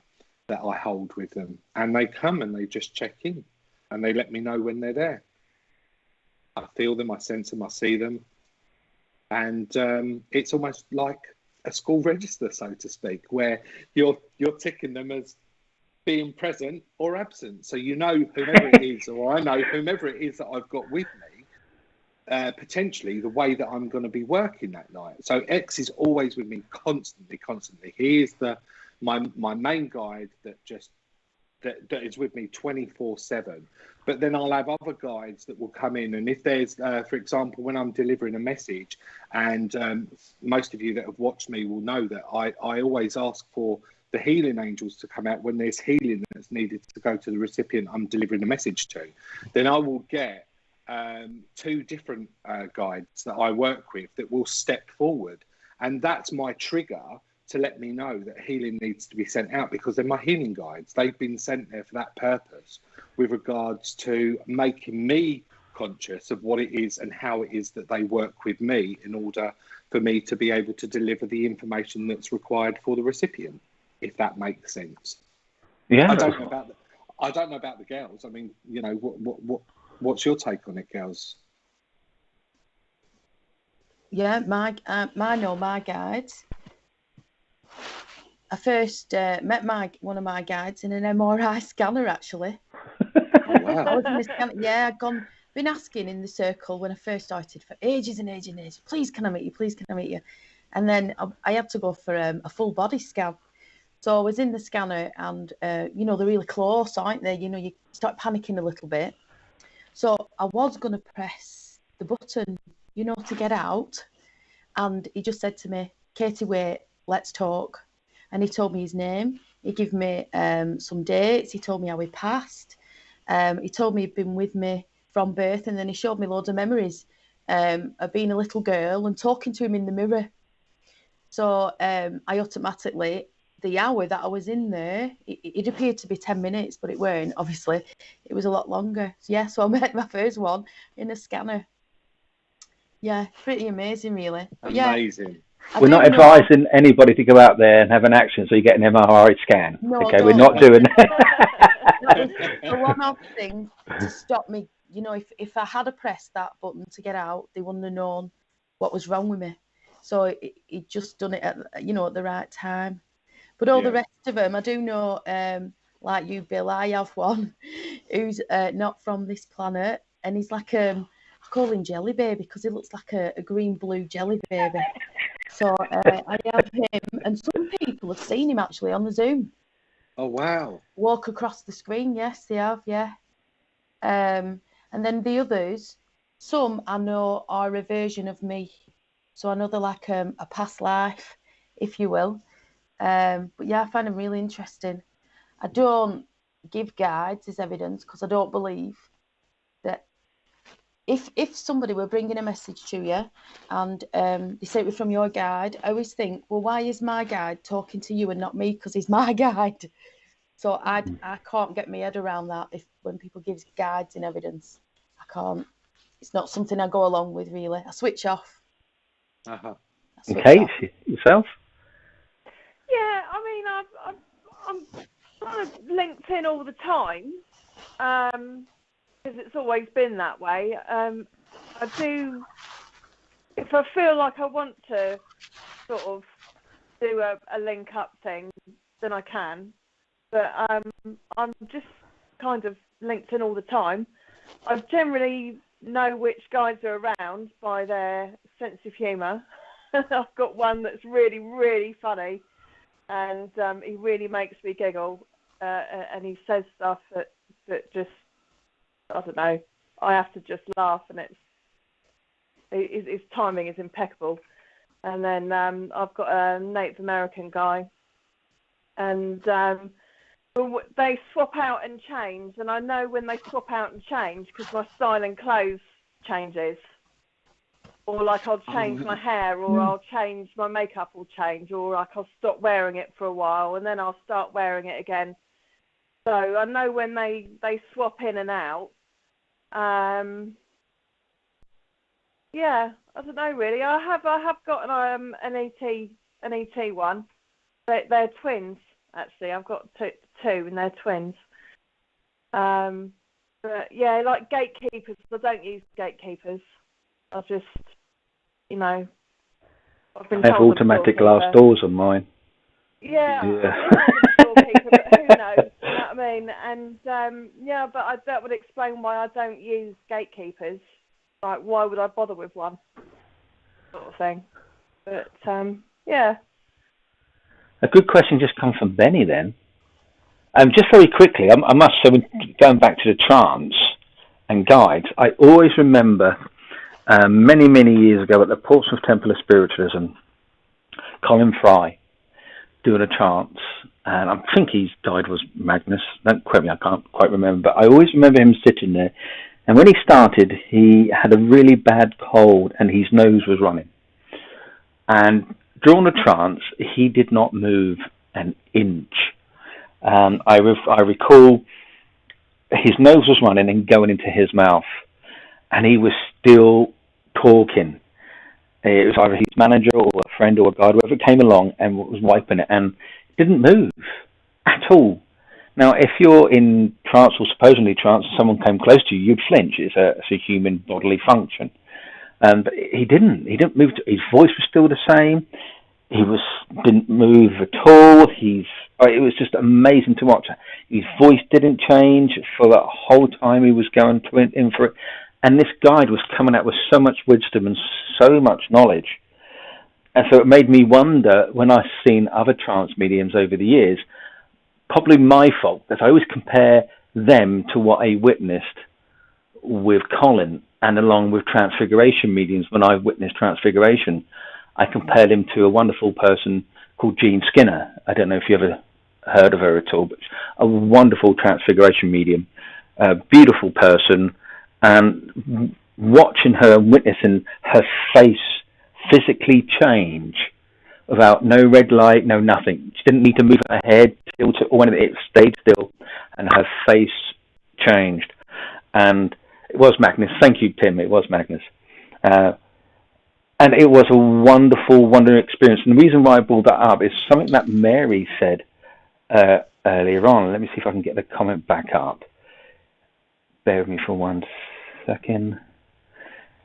that I hold with them, and they come and they just check in, and they let me know when they're there. I feel them, I sense them, I see them, and it's almost like a school register, so to speak, where you're ticking them as being present or absent. So you know whomever it is, or I know whomever it is that I've got with me, potentially the way that I'm going to be working that night. So X is always with me constantly. He is my main guide that just that is with me 24/7. But then I'll have other guides that will come in, and if there's, for example, when I'm delivering a message, and most of you that have watched me will know that I always ask for the healing angels to come out when there's healing that's needed to go to the recipient I'm delivering a message to. Then I will get 2 different guides that I work with that will step forward, and that's my trigger to let me know that healing needs to be sent out, because they're my healing guides. They've been sent there for that purpose, with regards to making me conscious of what it is and how it is that they work with me in order for me to be able to deliver the information that's required for the recipient, if that makes sense. Yeah. I don't know about the girls. I mean, you know, what's your take on it, girls? Yeah, my guides. I first met one of my guides in an MRI scanner, actually. Oh, wow. I was in the scanner. Yeah, been asking in the circle when I first started for ages and ages and ages. Please, can I meet you? Please, can I meet you? And then I had to go for a full body scan. So I was in the scanner, and you know, they're really close, aren't they? You know, you start panicking a little bit. So I was going to press the button, you know, to get out. And he just said to me, Katie, wait, let's talk. And he told me his name. He gave me some dates. He told me how he passed. He told me he'd been with me from birth. And then he showed me loads of memories of being a little girl and talking to him in the mirror. So I automatically, the hour that I was in there, it appeared to be 10 minutes, but it weren't, obviously. It was a lot longer. So I met my first one in a scanner. Yeah, pretty amazing, really. Amazing. Yeah, we're not advising anybody to go out there and have an accident so you get an MRI scan. No, okay, we're not doing that. That was the one-off thing to stop me. You know, if I had pressed that button to get out, they wouldn't have known what was wrong with me. So it just done it at the right time. But all the rest of them, I do know, like you, Bill, I have one who's not from this planet, and he's like I call him Jelly Baby because he looks like a green-blue jelly baby. So I have him, and some people have seen him actually on the Zoom. Oh, wow. Walk across the screen, yes, they have, yeah. And then the others, some I know are a version of me. So I know they're like a past life, if you will. But yeah, I find them really interesting. I don't give guides as evidence because I don't believe that if somebody were bringing a message to you and they say it was from your guide, I always think, well, why is my guide talking to you and not me? Because he's my guide. So I can't get my head around that when people give guides in evidence. I can't. It's not something I go along with, really. I switch off. Uh-huh. Okay, yourself? Yeah, I mean, I'm kind of linked in all the time because it's always been that way. I do, if I feel like I want to sort of do a link up thing, then I can. But I'm just kind of linked in all the time. I generally know which guys are around by their sense of humour. I've got one that's really, really funny, and he really makes me giggle, and he says stuff that just, I don't know, I have to just laugh, and his timing is impeccable. And then I've got a Native American guy, and they swap out and change, and I know when they swap out and change because my style and clothes changes. Or like I'll change my hair, or I'll change my makeup will change, or like I'll stop wearing it for a while and then I'll start wearing it again. So I know when they swap in and out. Yeah, I don't know really. I have got an ET one. They're twins actually. I've got two and they're twins. But yeah, like gatekeepers. I don't use gatekeepers. I just, I've been I have told automatic glass doors on mine. Yeah. Doorkeeper, but who knows? You know what I mean? And but that would explain why I don't use gatekeepers. Like, why would I bother with one? Sort of thing. But yeah. A good question just comes from Benny then. Just very quickly, I must say, going back to the trance and guides, I always remember many, many years ago at the Portsmouth Temple of Spiritualism, Colin Fry doing a trance, and I think his guide was Magnus. Don't quote me, I can't quite remember, but I always remember him sitting there. And when he started, he had a really bad cold and his nose was running. And during the trance, he did not move an inch. I recall his nose was running and going into his mouth, and he was still talking. It was either his manager or a friend or a guide, whoever came along and was wiping it, and it didn't move at all. Now, if you're in trance or supposedly trance, and someone came close to you, you'd flinch. It's a human bodily function. But he didn't. He didn't move. His voice was still the same. He didn't move at all. It was just amazing to watch. His voice didn't change for the whole time he was going in for it. And this guide was coming out with so much wisdom and so much knowledge. And so it made me wonder, when I've seen other trance mediums over the years, probably my fault, that I always compare them to what I witnessed with Colin, and along with transfiguration mediums. When I witnessed transfiguration, I compared him to a wonderful person called Jean Skinner. I don't know if you ever heard of her at all, but a wonderful transfiguration medium, a beautiful person, and watching her and witnessing her face physically change without no red light, no nothing. She didn't need to move her head or anything. It stayed still, and her face changed. And it was Magnus. Thank you, Tim. It was Magnus. And it was a wonderful, wonderful experience. And the reason why I brought that up is something that Mary said earlier on. Let me see if I can get the comment back up. Bear with me for 1 second.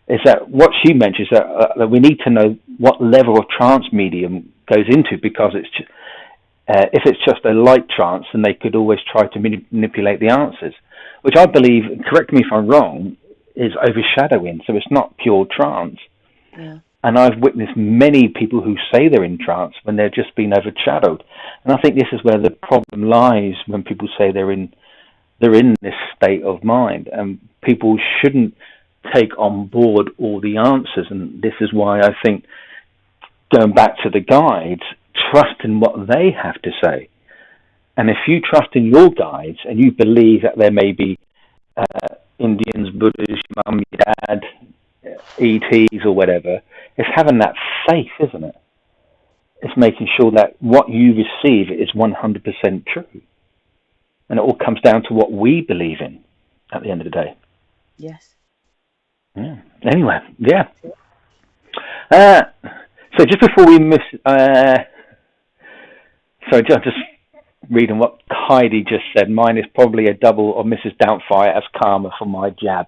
Is that what she mentions, that we need to know what level of trance medium goes into, because if it's just a light trance, then they could always try to manipulate the answers, which I believe, correct me if I'm wrong, is overshadowing. So it's not pure trance. Yeah. And I've witnessed many people who say they're in trance when they're just being overshadowed. And I think this is where the problem lies, when people say they're in this state of mind, and people shouldn't take on board all the answers. And this is why I think, going back to the guides, trust in what they have to say. And if you trust in your guides and you believe that there may be Indians, Buddhas, your mum, your dad, ETs or whatever, it's having that faith, isn't it? It's making sure that what you receive is 100% true. And it all comes down to what we believe in at the end of the day. Yes. Yeah. Anyway, yeah. So just before we miss... sorry, just reading what Heidi just said. Mine is probably a double of Mrs. Doubtfire as karma for my jab.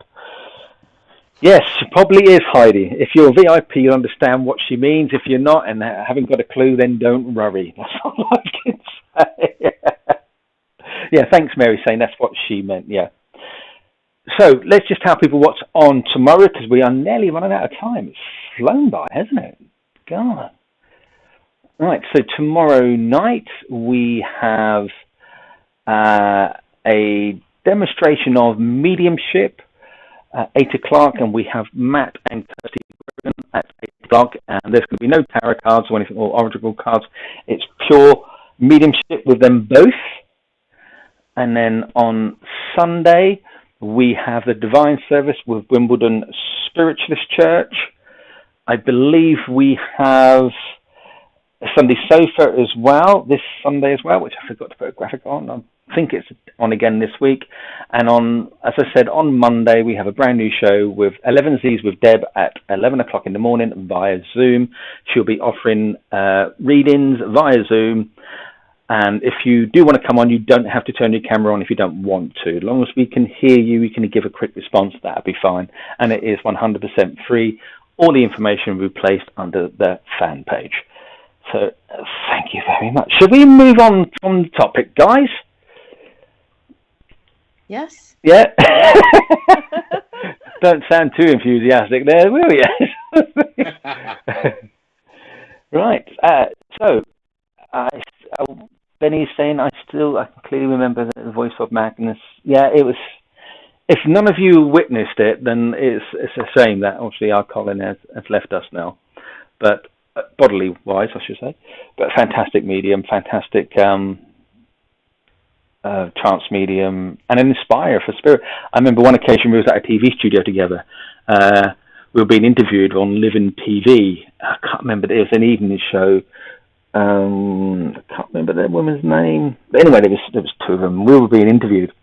Yes, probably is, Heidi. If you're a VIP, you'll understand what she means. If you're not and haven't got a clue, then don't worry. That's all I can say. Yeah, thanks, Mary, saying that's what she meant, yeah. So let's just tell people what's on tomorrow, because we are nearly running out of time. It's flown by, hasn't it? God. Right, so tomorrow night we have a demonstration of mediumship at 8 o'clock, and we have Matt and Kirsty at 8 o'clock, and there's going to be no tarot cards or anything, or oracle cards. It's pure mediumship with them both. And then on Sunday, we have the Divine Service with Wimbledon Spiritualist Church. I believe we have a Sunday Sofa as well, this Sunday as well, which I forgot to put a graphic on. I think it's on again this week. And on, as I said, on Monday, we have a brand new show with 11 Z's with Deb at 11 o'clock in the morning via Zoom. She'll be offering readings via Zoom. And if you do want to come on, you don't have to turn your camera on if you don't want to. As long as we can hear you, we can give a quick response, that'll be fine. And it is 100% free. All the information will be placed under the fan page. So thank you very much. Should we move on from the topic, guys? Yes. Yeah. Don't sound too enthusiastic there, will you? Right. So Benny's saying, I can clearly remember the voice of Magnus. Yeah, it was. If none of you witnessed it, then it's a shame that obviously our Colin has left us now. But bodily wise, I should say. But fantastic medium, fantastic trance medium, and an inspire for spirit. I remember one occasion we was at a TV studio together. We were being interviewed on Living TV. I can't remember. It was an evening show. I can't remember the woman's name. But anyway, there was two of them. We were being interviewed,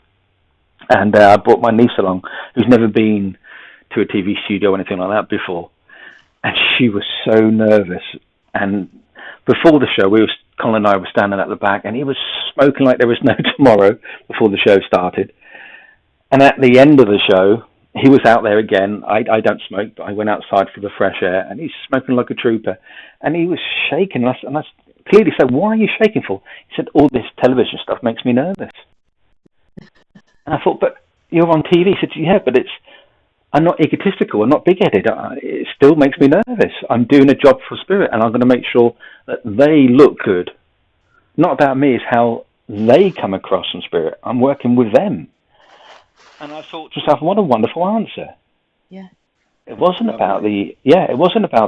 and I brought my niece along, who's never been to a TV studio or anything like that before, and she was so nervous. And before the show, Colin and I were standing at the back, and he was smoking like there was no tomorrow before the show started. And at the end of the show, he was out there again. I don't smoke, but I went outside for the fresh air, and he's smoking like a trooper. And he was shaking, and I clearly said, "Why are you shaking for?" He said, "All this television stuff makes me nervous." And I thought, "But you're on TV." He said, "Yeah, but I'm not egotistical. I'm not big-headed. It still makes me nervous. I'm doing a job for spirit, and I'm going to make sure that they look good. Not about me, it's how they come across from spirit. I'm working with them." And I thought to myself, what a wonderful answer. Yeah. It wasn't about the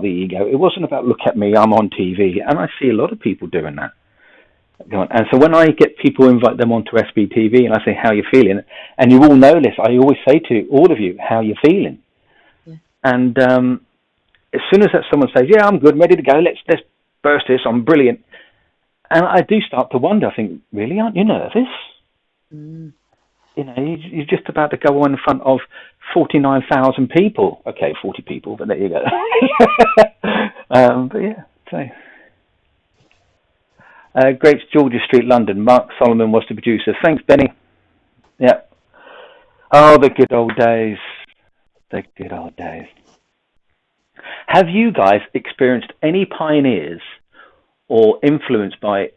ego. It wasn't about, look at me, I'm on TV. And I see a lot of people doing that. And so when I get people, invite them onto SBTV, and I say, how are you feeling? And you all know this, I always say to all of you, how are you feeling? Yeah. And as soon as that someone says, yeah, I'm good, I'm ready to go, let's burst this, I'm brilliant. And I do start to wonder, I think, really, aren't you nervous? Mm. You know, you're just about to go on in front of 49,000 people. Okay, 40 people, but there you go. But yeah, so. Grapes, Georgia Street, London. Mark Solomon was the producer. Thanks, Benny. Yeah. Oh, the good old days. The good old days. Have you guys experienced any pioneers or influenced by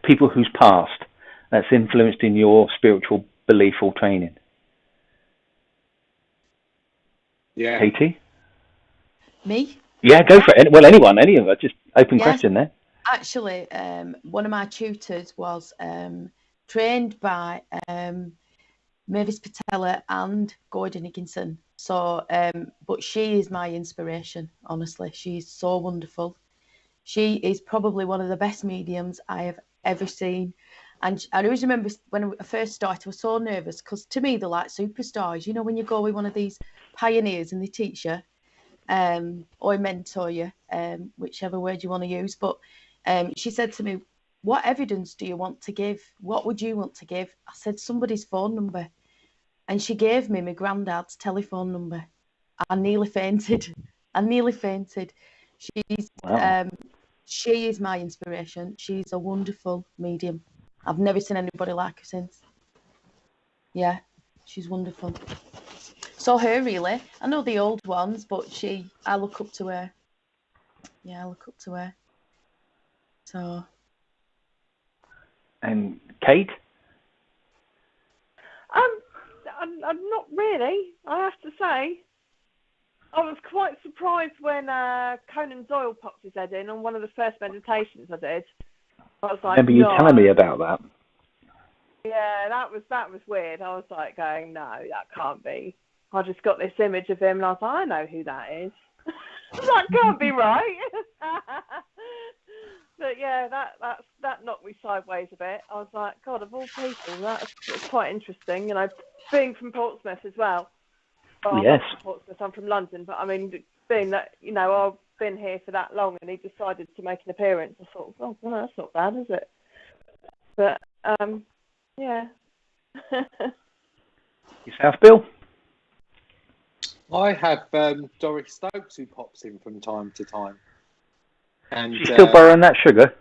people who's passed that's influenced in your spiritual belief or training? Yeah. Katie? Me? Yeah, go for it. Well, anyone, any of us. Just open question there. Actually, one of my tutors was trained by Mavis Patella and Gordon Higginson. So, but she is my inspiration, honestly. She's so wonderful. She is probably one of the best mediums I have ever seen. And I always remember when I first started, I was so nervous because to me, they're like superstars. You know, when you go with one of these pioneers and they teach you or mentor you, whichever word you want to use. But she said to me, what evidence do you want to give? What would you want to give? I said, somebody's phone number. And she gave me my granddad's telephone number. I nearly fainted. She's Wow. she is my inspiration. She's a wonderful medium. I've never seen anybody like her since. Yeah, she's wonderful. So her really. I know the old ones, but I look up to her. Yeah, I look up to her. So. And Kate? I'm not really, I have to say. I was quite surprised when Conan Doyle popped his head in on one of the first meditations I did. I was like, remember you telling me about that. Yeah, that was weird. I was like going, no, that can't be. I just got this image of him and I was like, I know who that is. That can't be right. But yeah, that knocked me sideways a bit. I was like, God, of all people, that's quite interesting. You know, being from Portsmouth as well. Well, Yes. I'm not from Portsmouth, I'm from London, but I mean, being that, you know, I've been here for that long and he decided to make an appearance, I thought, oh, well, that's not bad, is it? But, yeah. Yourself, Bill? I have Doris Stokes who pops in from time to time. And She's still borrowing that sugar?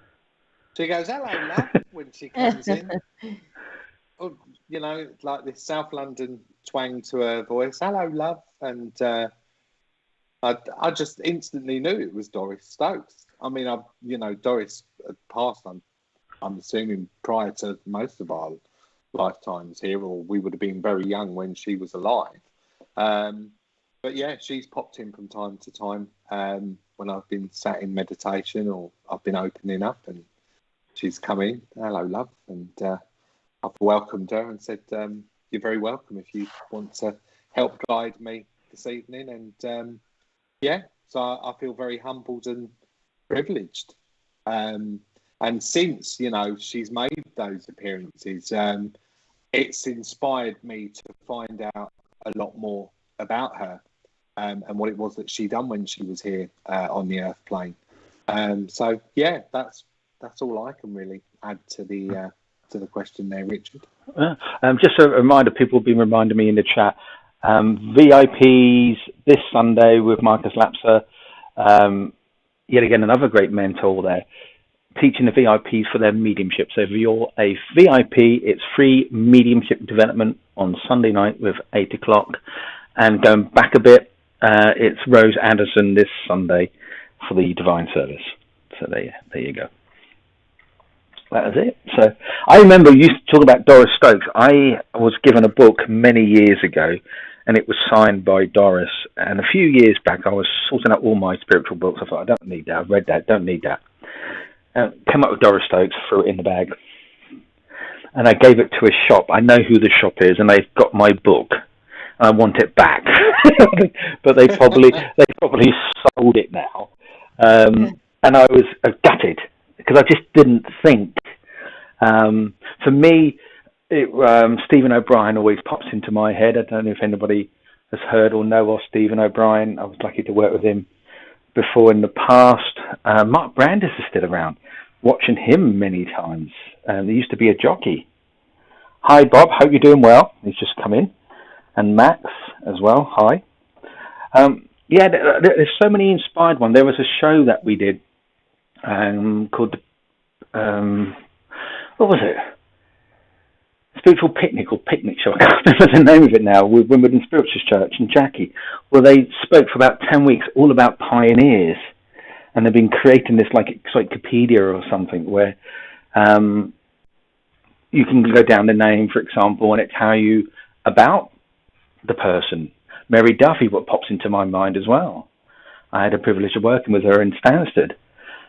She goes, hello, love, when she comes in. Oh, you know, like this South London twang to her voice. Hello, love. And I just instantly knew it was Doris Stokes. I mean, Doris had passed, I'm assuming, prior to most of our lifetimes here, or we would have been very young when she was alive. But yeah, she's popped in from time to time when I've been sat in meditation or I've been opening up, and she's come in. Hello, love. And I've welcomed her and said, you're very welcome if you want to help guide me this evening. And so I feel very humbled and privileged. And since, she's made those appearances, it's inspired me to find out a lot more about her and what it was that she done when she was here on the Earth plane. That's all I can really add to the question there, Richard. Just a reminder, people have been reminding me in the chat, VIPs this Sunday with Marcus Lapser, yet again another great mentor there, teaching the VIPs for their mediumship. So if you're a VIP, it's free mediumship development on Sunday night with 8 o'clock. And going back a bit, it's Rose Anderson this Sunday for the Divine Service. So there you go. That was it. So I remember you used to talk about Doris Stokes. I was given a book many years ago, and it was signed by Doris. And a few years back, I was sorting out all my spiritual books. I thought, I don't need that. I've read that. Don't need that. Came up with Doris Stokes, threw it in the bag, and I gave it to a shop. I know who the shop is, and they've got my book. And I want it back, but they probably sold it now. And I was gutted because I just didn't think. For me, Stephen O'Brien always pops into my head. I don't know if anybody has heard or know of Stephen O'Brien. I was lucky to work with him before in the past. Mark Brandis is still around. Watching him many times. He used to be a jockey. Hi, Bob. Hope you're doing well. He's just come in. And Max as well. Hi. There's so many inspired ones. There was a show that we did called, what was it? Spiritual Picnic or Picnic Show. I can't remember the name of it now. With Wimbledon Spiritualist Church and Jackie. Well, they spoke for about 10 weeks all about pioneers. And they've been creating this like encyclopedia or something where you can go down the name, for example, and it tell you about the person. Mary Duffy, what pops into my mind as well. I had the privilege of working with her in Stansted.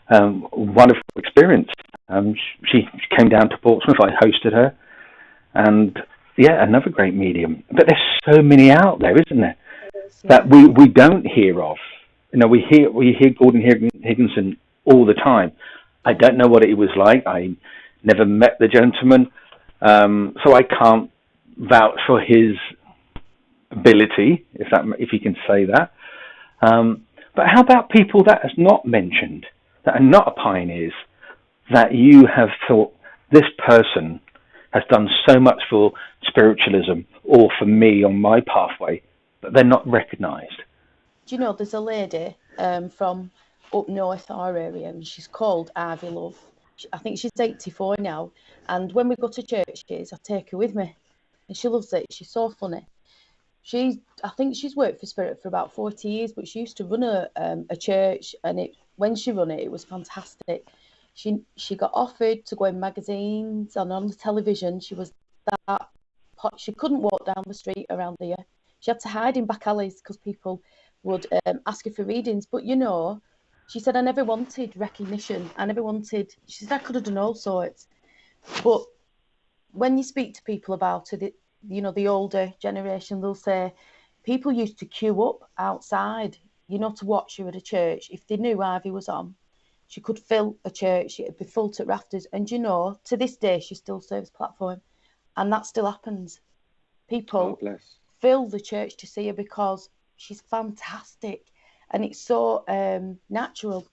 Wonderful experience. She came down to Portsmouth. I hosted her. And, another great medium. But there's so many out there, isn't there, that we don't hear of. We hear Gordon Higginson all the time. I don't know what it was like. I never met the gentleman, so I can't vouch for his ability, if you can say that. But how about people that is not mentioned, that are not pioneers, that you have thought, this person has done so much for spiritualism or for me on my pathway, but they're not recognised? Do you know, there's a lady from up north, our area, and she's called Ivy Love. I think she's 84 now. And when we go to churches, I take her with me. And she loves it. She's so funny. I think she's worked for Spirit for about 40 years, but she used to run a church. And when she ran it, it was fantastic. She got offered to go in magazines and on the television. She was that hot. She couldn't walk down the street around here. She had to hide in back alleys because people would ask her for readings. But, she said, I never wanted recognition. She said, I could have done all sorts. But when you speak to people about it, the older generation, they'll say, people used to queue up outside, to watch her at a church. If they knew Ivy was on, she could fill a church. It'd be full to rafters. And, to this day, she still serves platform. And that still happens. People fill the church to see her because she's fantastic, and it's so natural.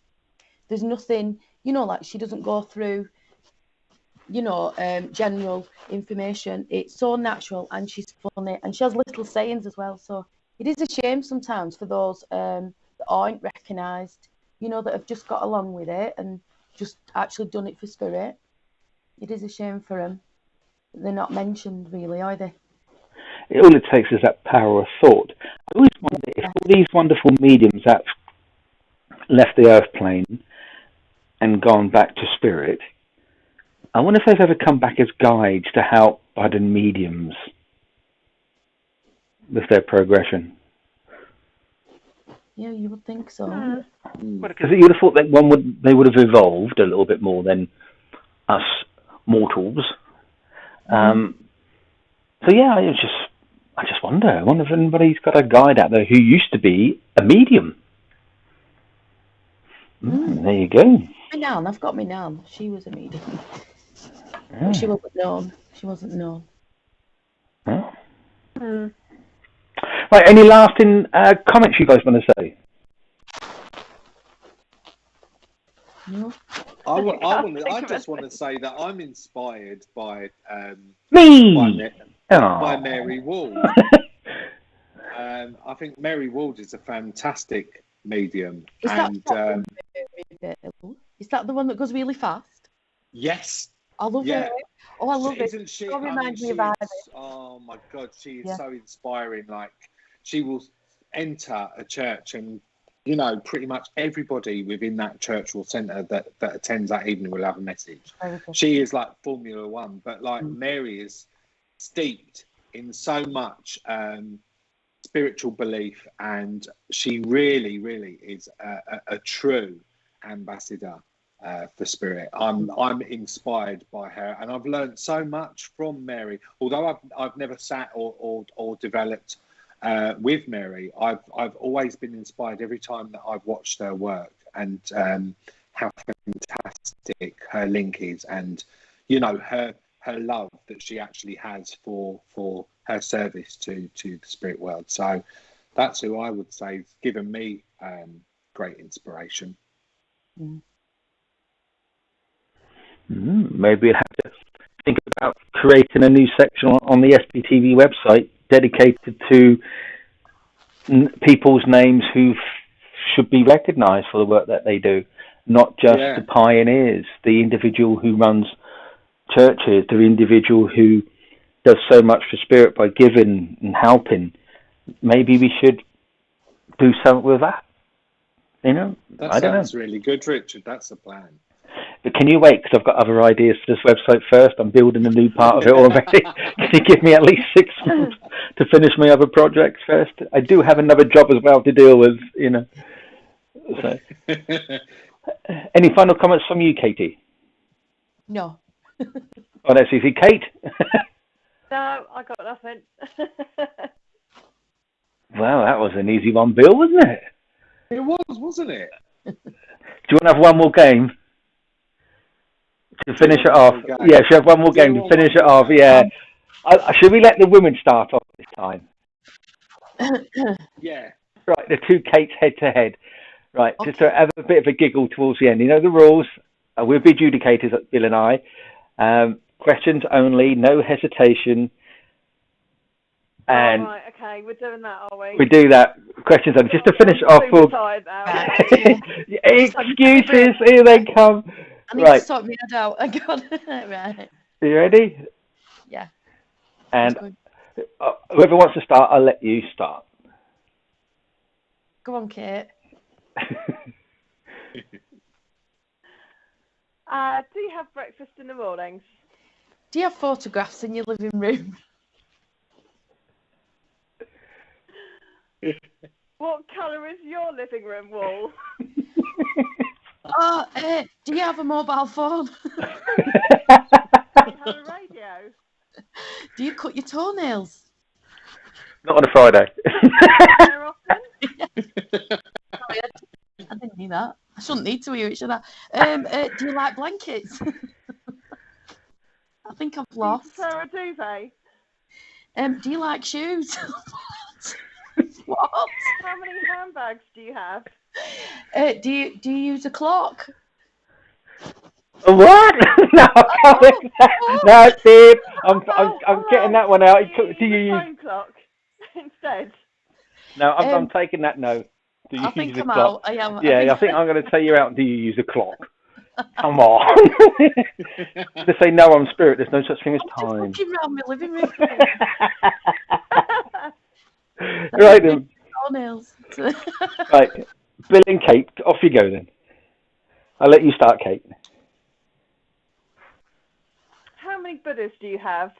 There's nothing, like she doesn't go through, general information. It's so natural, and she's funny, and she has little sayings as well. So it is a shame sometimes for those that aren't recognised, that have just got along with it and just actually done it for Spirit. It is a shame for them. They're not mentioned really, are they? All it takes is that power of thought. I always wonder if all these wonderful mediums that left the earth plane and gone back to Spirit, I wonder if they've ever come back as guides to help budding mediums with their progression. Yeah, you would think so. Because you would have thought that they would have evolved a little bit more than us mortals. So yeah, I just wonder. I wonder if anybody's got a guide out there who used to be a medium. There you go. My nan, I've got my nan. She was a medium. Yeah. But she wasn't known. She wasn't known. Yeah. Right, any lasting comments you guys want to say? No. I just want to say that I'm inspired by Me. by Mary Ward. I think Mary Ward is a fantastic medium. Is that the one that goes really fast? Yes. I love it. Oh, I love it. Isn't she? It reminds me of Ivy. Oh my God, she is so inspiring. Like, she will enter a church and, you know, pretty much everybody within that church or centre that attends that evening will have a message. She is like Formula One, but like Mary is steeped in so much spiritual belief, and she really, really is a true ambassador for spirit. I'm inspired by her, and I've learned so much from Mary. Although I've never sat or developed with Mary, I've always been inspired every time that I've watched her work, and how fantastic her link is, and you know, her love that she actually has for her service to the spirit world. So that's who I would say has given me great inspiration. Maybe we'll have to think about creating a new section on the SBTV website dedicated to people's names who should be recognised for the work that they do, not just the pioneers, the individual who runs churches, the individual who does so much for spirit by giving and helping. Maybe we should do something with that. You know, I don't know. That sounds really good, Richard. That's the plan. But can you wait? Because I've got other ideas for this website first. I'm building a new part of it already. Can you give me at least 6 months to finish my other projects first? I do have another job as well to deal with, you know. So, any final comments from you, Katie? No. Oh, that's easy. Kate? No, I got nothing. Well, that was an easy one, Bill, wasn't it? It was, wasn't it? Do you want to have one more game to finish it off? Yeah, should have one more game to finish it off. Yeah. Should we let the women start off this time? Yeah. Right, the two Kates head to head. Right, just to have a bit of a giggle towards the end. You know the rules. We'll be adjudicators, Bill and I. Questions only, no hesitation. And right, okay, we're doing that, are we? We do that. Questions only. Just to finish off. Excuses, here they come. I need to sort my head out. I got it. Right. Are you ready? Yeah. And whoever wants to start, I'll let you start. Go on, Kate. Do you have breakfast in the mornings? Do you have photographs in your living room? What colour is your living room wall? Do you have a mobile phone? Do you have a radio? Do you cut your toenails? Not on a Friday. Very often? Sorry, I didn't hear that. I shouldn't need to hear it, should I? Do you like blankets? I think I've lost. Do you prefer a duvet? Do you like shoes? What? How many handbags do you have? Do you use a clock? What? No, no, Steve. I'm getting that one out. Do you use a phone clock instead? No, I'm taking that. No. Do you I think use I'm a clock? out. I am. Yeah, I think I'm going to tell you out. Do you use a clock? Come on. To say no on spirit, there's no such thing as time. I'm looking around my living room. Right then. Nails. Right, Bill and Kate, off you go then. I'll let you start, Kate. How many Buddhas do you have?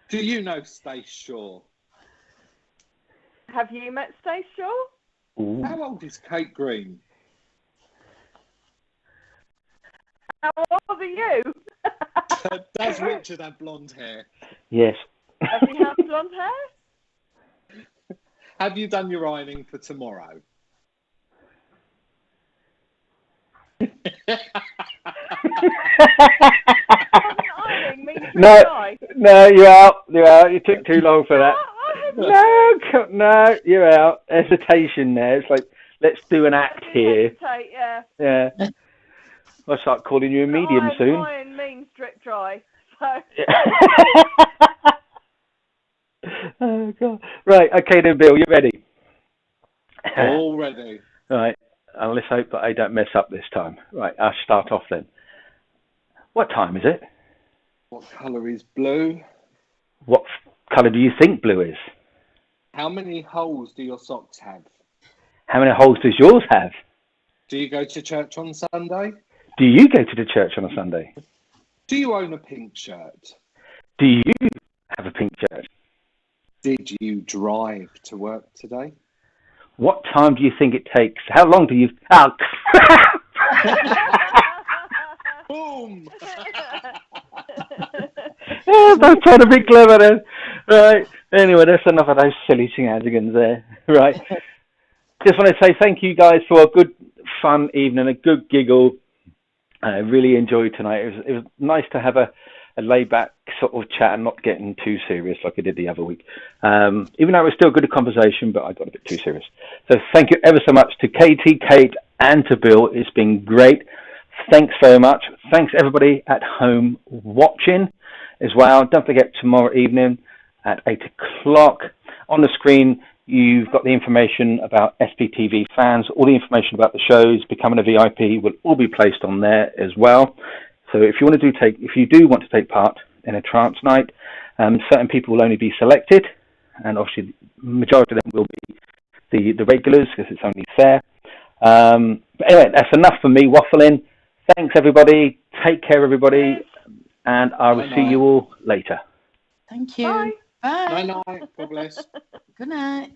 Do you know Stace Shaw? Have you met Stace Shaw? Ooh. How old is Kate Green? How old are you? Does Richard have blonde hair? Yes. Does he have blonde hair? Have you done your ironing for tomorrow? Ironing means No, dry. no, you're out. You're out. You took too long for that. Oh, No, you're out. Hesitation there. It's like, let's do an act here. hesitate, yeah. Yeah. I'll start calling you a medium soon. Iron means drip dry. So. Oh, God. Right, okay then, Bill, you ready? All ready. Right, let's hope that I don't mess up this time. Right, I'll start off then. What time is it? What colour is blue? What colour do you think blue is? How many holes do your socks have? How many holes does yours have? Do you go to church on Sunday? Do you go to the church on a Sunday? Do you own a pink shirt? Do you have a pink shirt? Did you drive to work today? What time do you think it takes? How long do you... Oh, crap! Boom! I was trying to be clever then. Right. Anyway, that's enough of those silly shenanigans there. Right. Just want to say thank you guys for a good, fun evening, a good giggle. I really enjoyed tonight. It was nice to have a laid-back sort of chat and not getting too serious like I did the other week. Even though it was still a good conversation, but I got a bit too serious. So thank you ever so much to Katie, Kate, and to Bill. It's been great. Thanks so much. Thanks everybody at home watching as well. Don't forget tomorrow evening at 8 o'clock. On the screen, you've got the information about SPTV fans. All the information about the shows, becoming a VIP will all be placed on there as well. So if you do want to take part in a trance night, certain people will only be selected, and obviously the majority of them will be the regulars because it's only fair. But anyway, that's enough for me waffling. Thanks everybody. Take care everybody, and I will see you all later. Thank you. Bye. Bye. Night night. God bless. Good night.